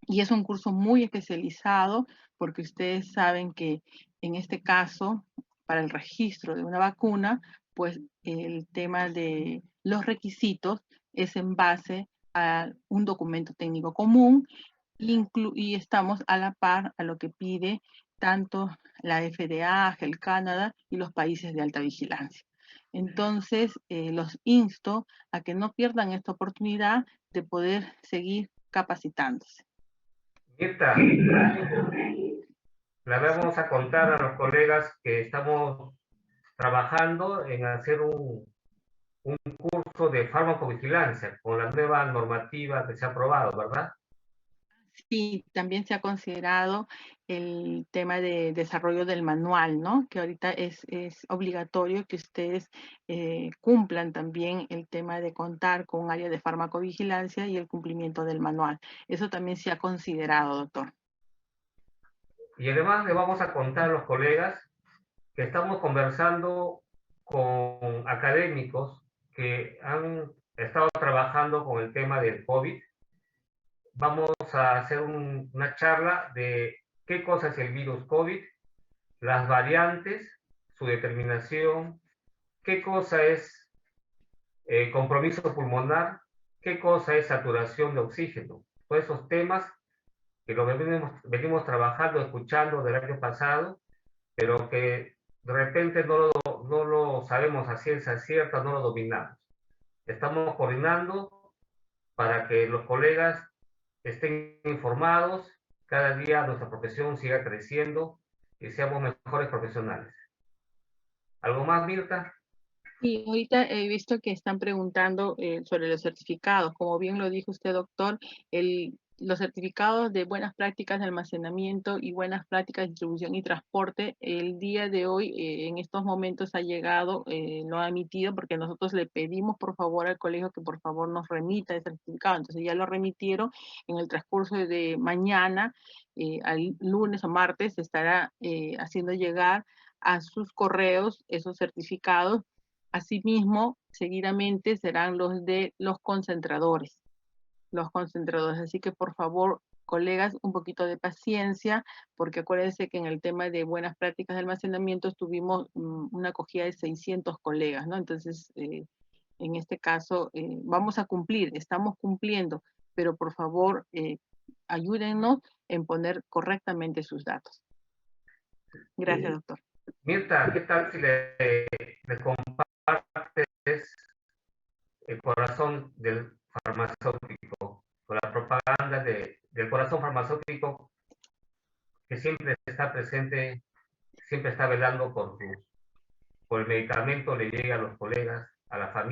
Y es un curso muy especializado porque ustedes saben que en este caso, para el registro de una vacuna, pues el tema de los requisitos es en base a un documento técnico común y estamos a la par a lo que pide tanto la FDA, el Canadá y los países de alta vigilancia. Entonces, los insto a que no pierdan esta oportunidad de poder seguir capacitándose.
Mirta, la vamos a contar a los colegas que estamos trabajando en hacer un curso de farmacovigilancia con la nueva normativa que se ha aprobado, ¿verdad?
Sí, también se ha considerado el tema de desarrollo del manual, ¿no? Que ahorita es obligatorio que ustedes cumplan también el tema de contar con un área de farmacovigilancia y el cumplimiento del manual. Eso también se ha considerado, doctor.
Y además le vamos a contar a los colegas que estamos conversando con académicos que han estado trabajando con el tema del COVID. Vamos a hacer una charla de qué cosa es el virus COVID, las variantes, su determinación, qué cosa es compromiso pulmonar, qué cosa es saturación de oxígeno. Todos esos temas que lo venimos trabajando, escuchando del año pasado, pero que de repente no lo sabemos a ciencia cierta, no lo dominamos. Estamos coordinando para que los colegas estén informados, cada día nuestra profesión siga creciendo y seamos mejores profesionales. ¿Algo más, Mirta?
Sí, ahorita he visto que están preguntando sobre los certificados. Como bien lo dijo usted, doctor, los certificados de buenas prácticas de almacenamiento y buenas prácticas de distribución y transporte, el día de hoy, en estos momentos ha llegado, lo ha emitido, porque nosotros le pedimos por favor al colegio que por favor nos remita el certificado. Entonces ya lo remitieron en el transcurso de mañana, al lunes o martes, se estará haciendo llegar a sus correos esos certificados. Asimismo, seguidamente serán los de los concentradores. Así que por favor, colegas, un poquito de paciencia, porque acuérdense que en el tema de buenas prácticas de almacenamiento tuvimos una acogida de 600 colegas, ¿no? Entonces, en este caso, vamos a cumplir, estamos cumpliendo, pero por favor, ayúdennos en poner correctamente sus datos. Gracias, doctor.
Mirta, ¿qué tal si le compartes el corazón del farmacéutico, con la propaganda del corazón farmacéutico que siempre está está presente, siempre está velando por el medicamento, le llegue a los colegas, a la familia.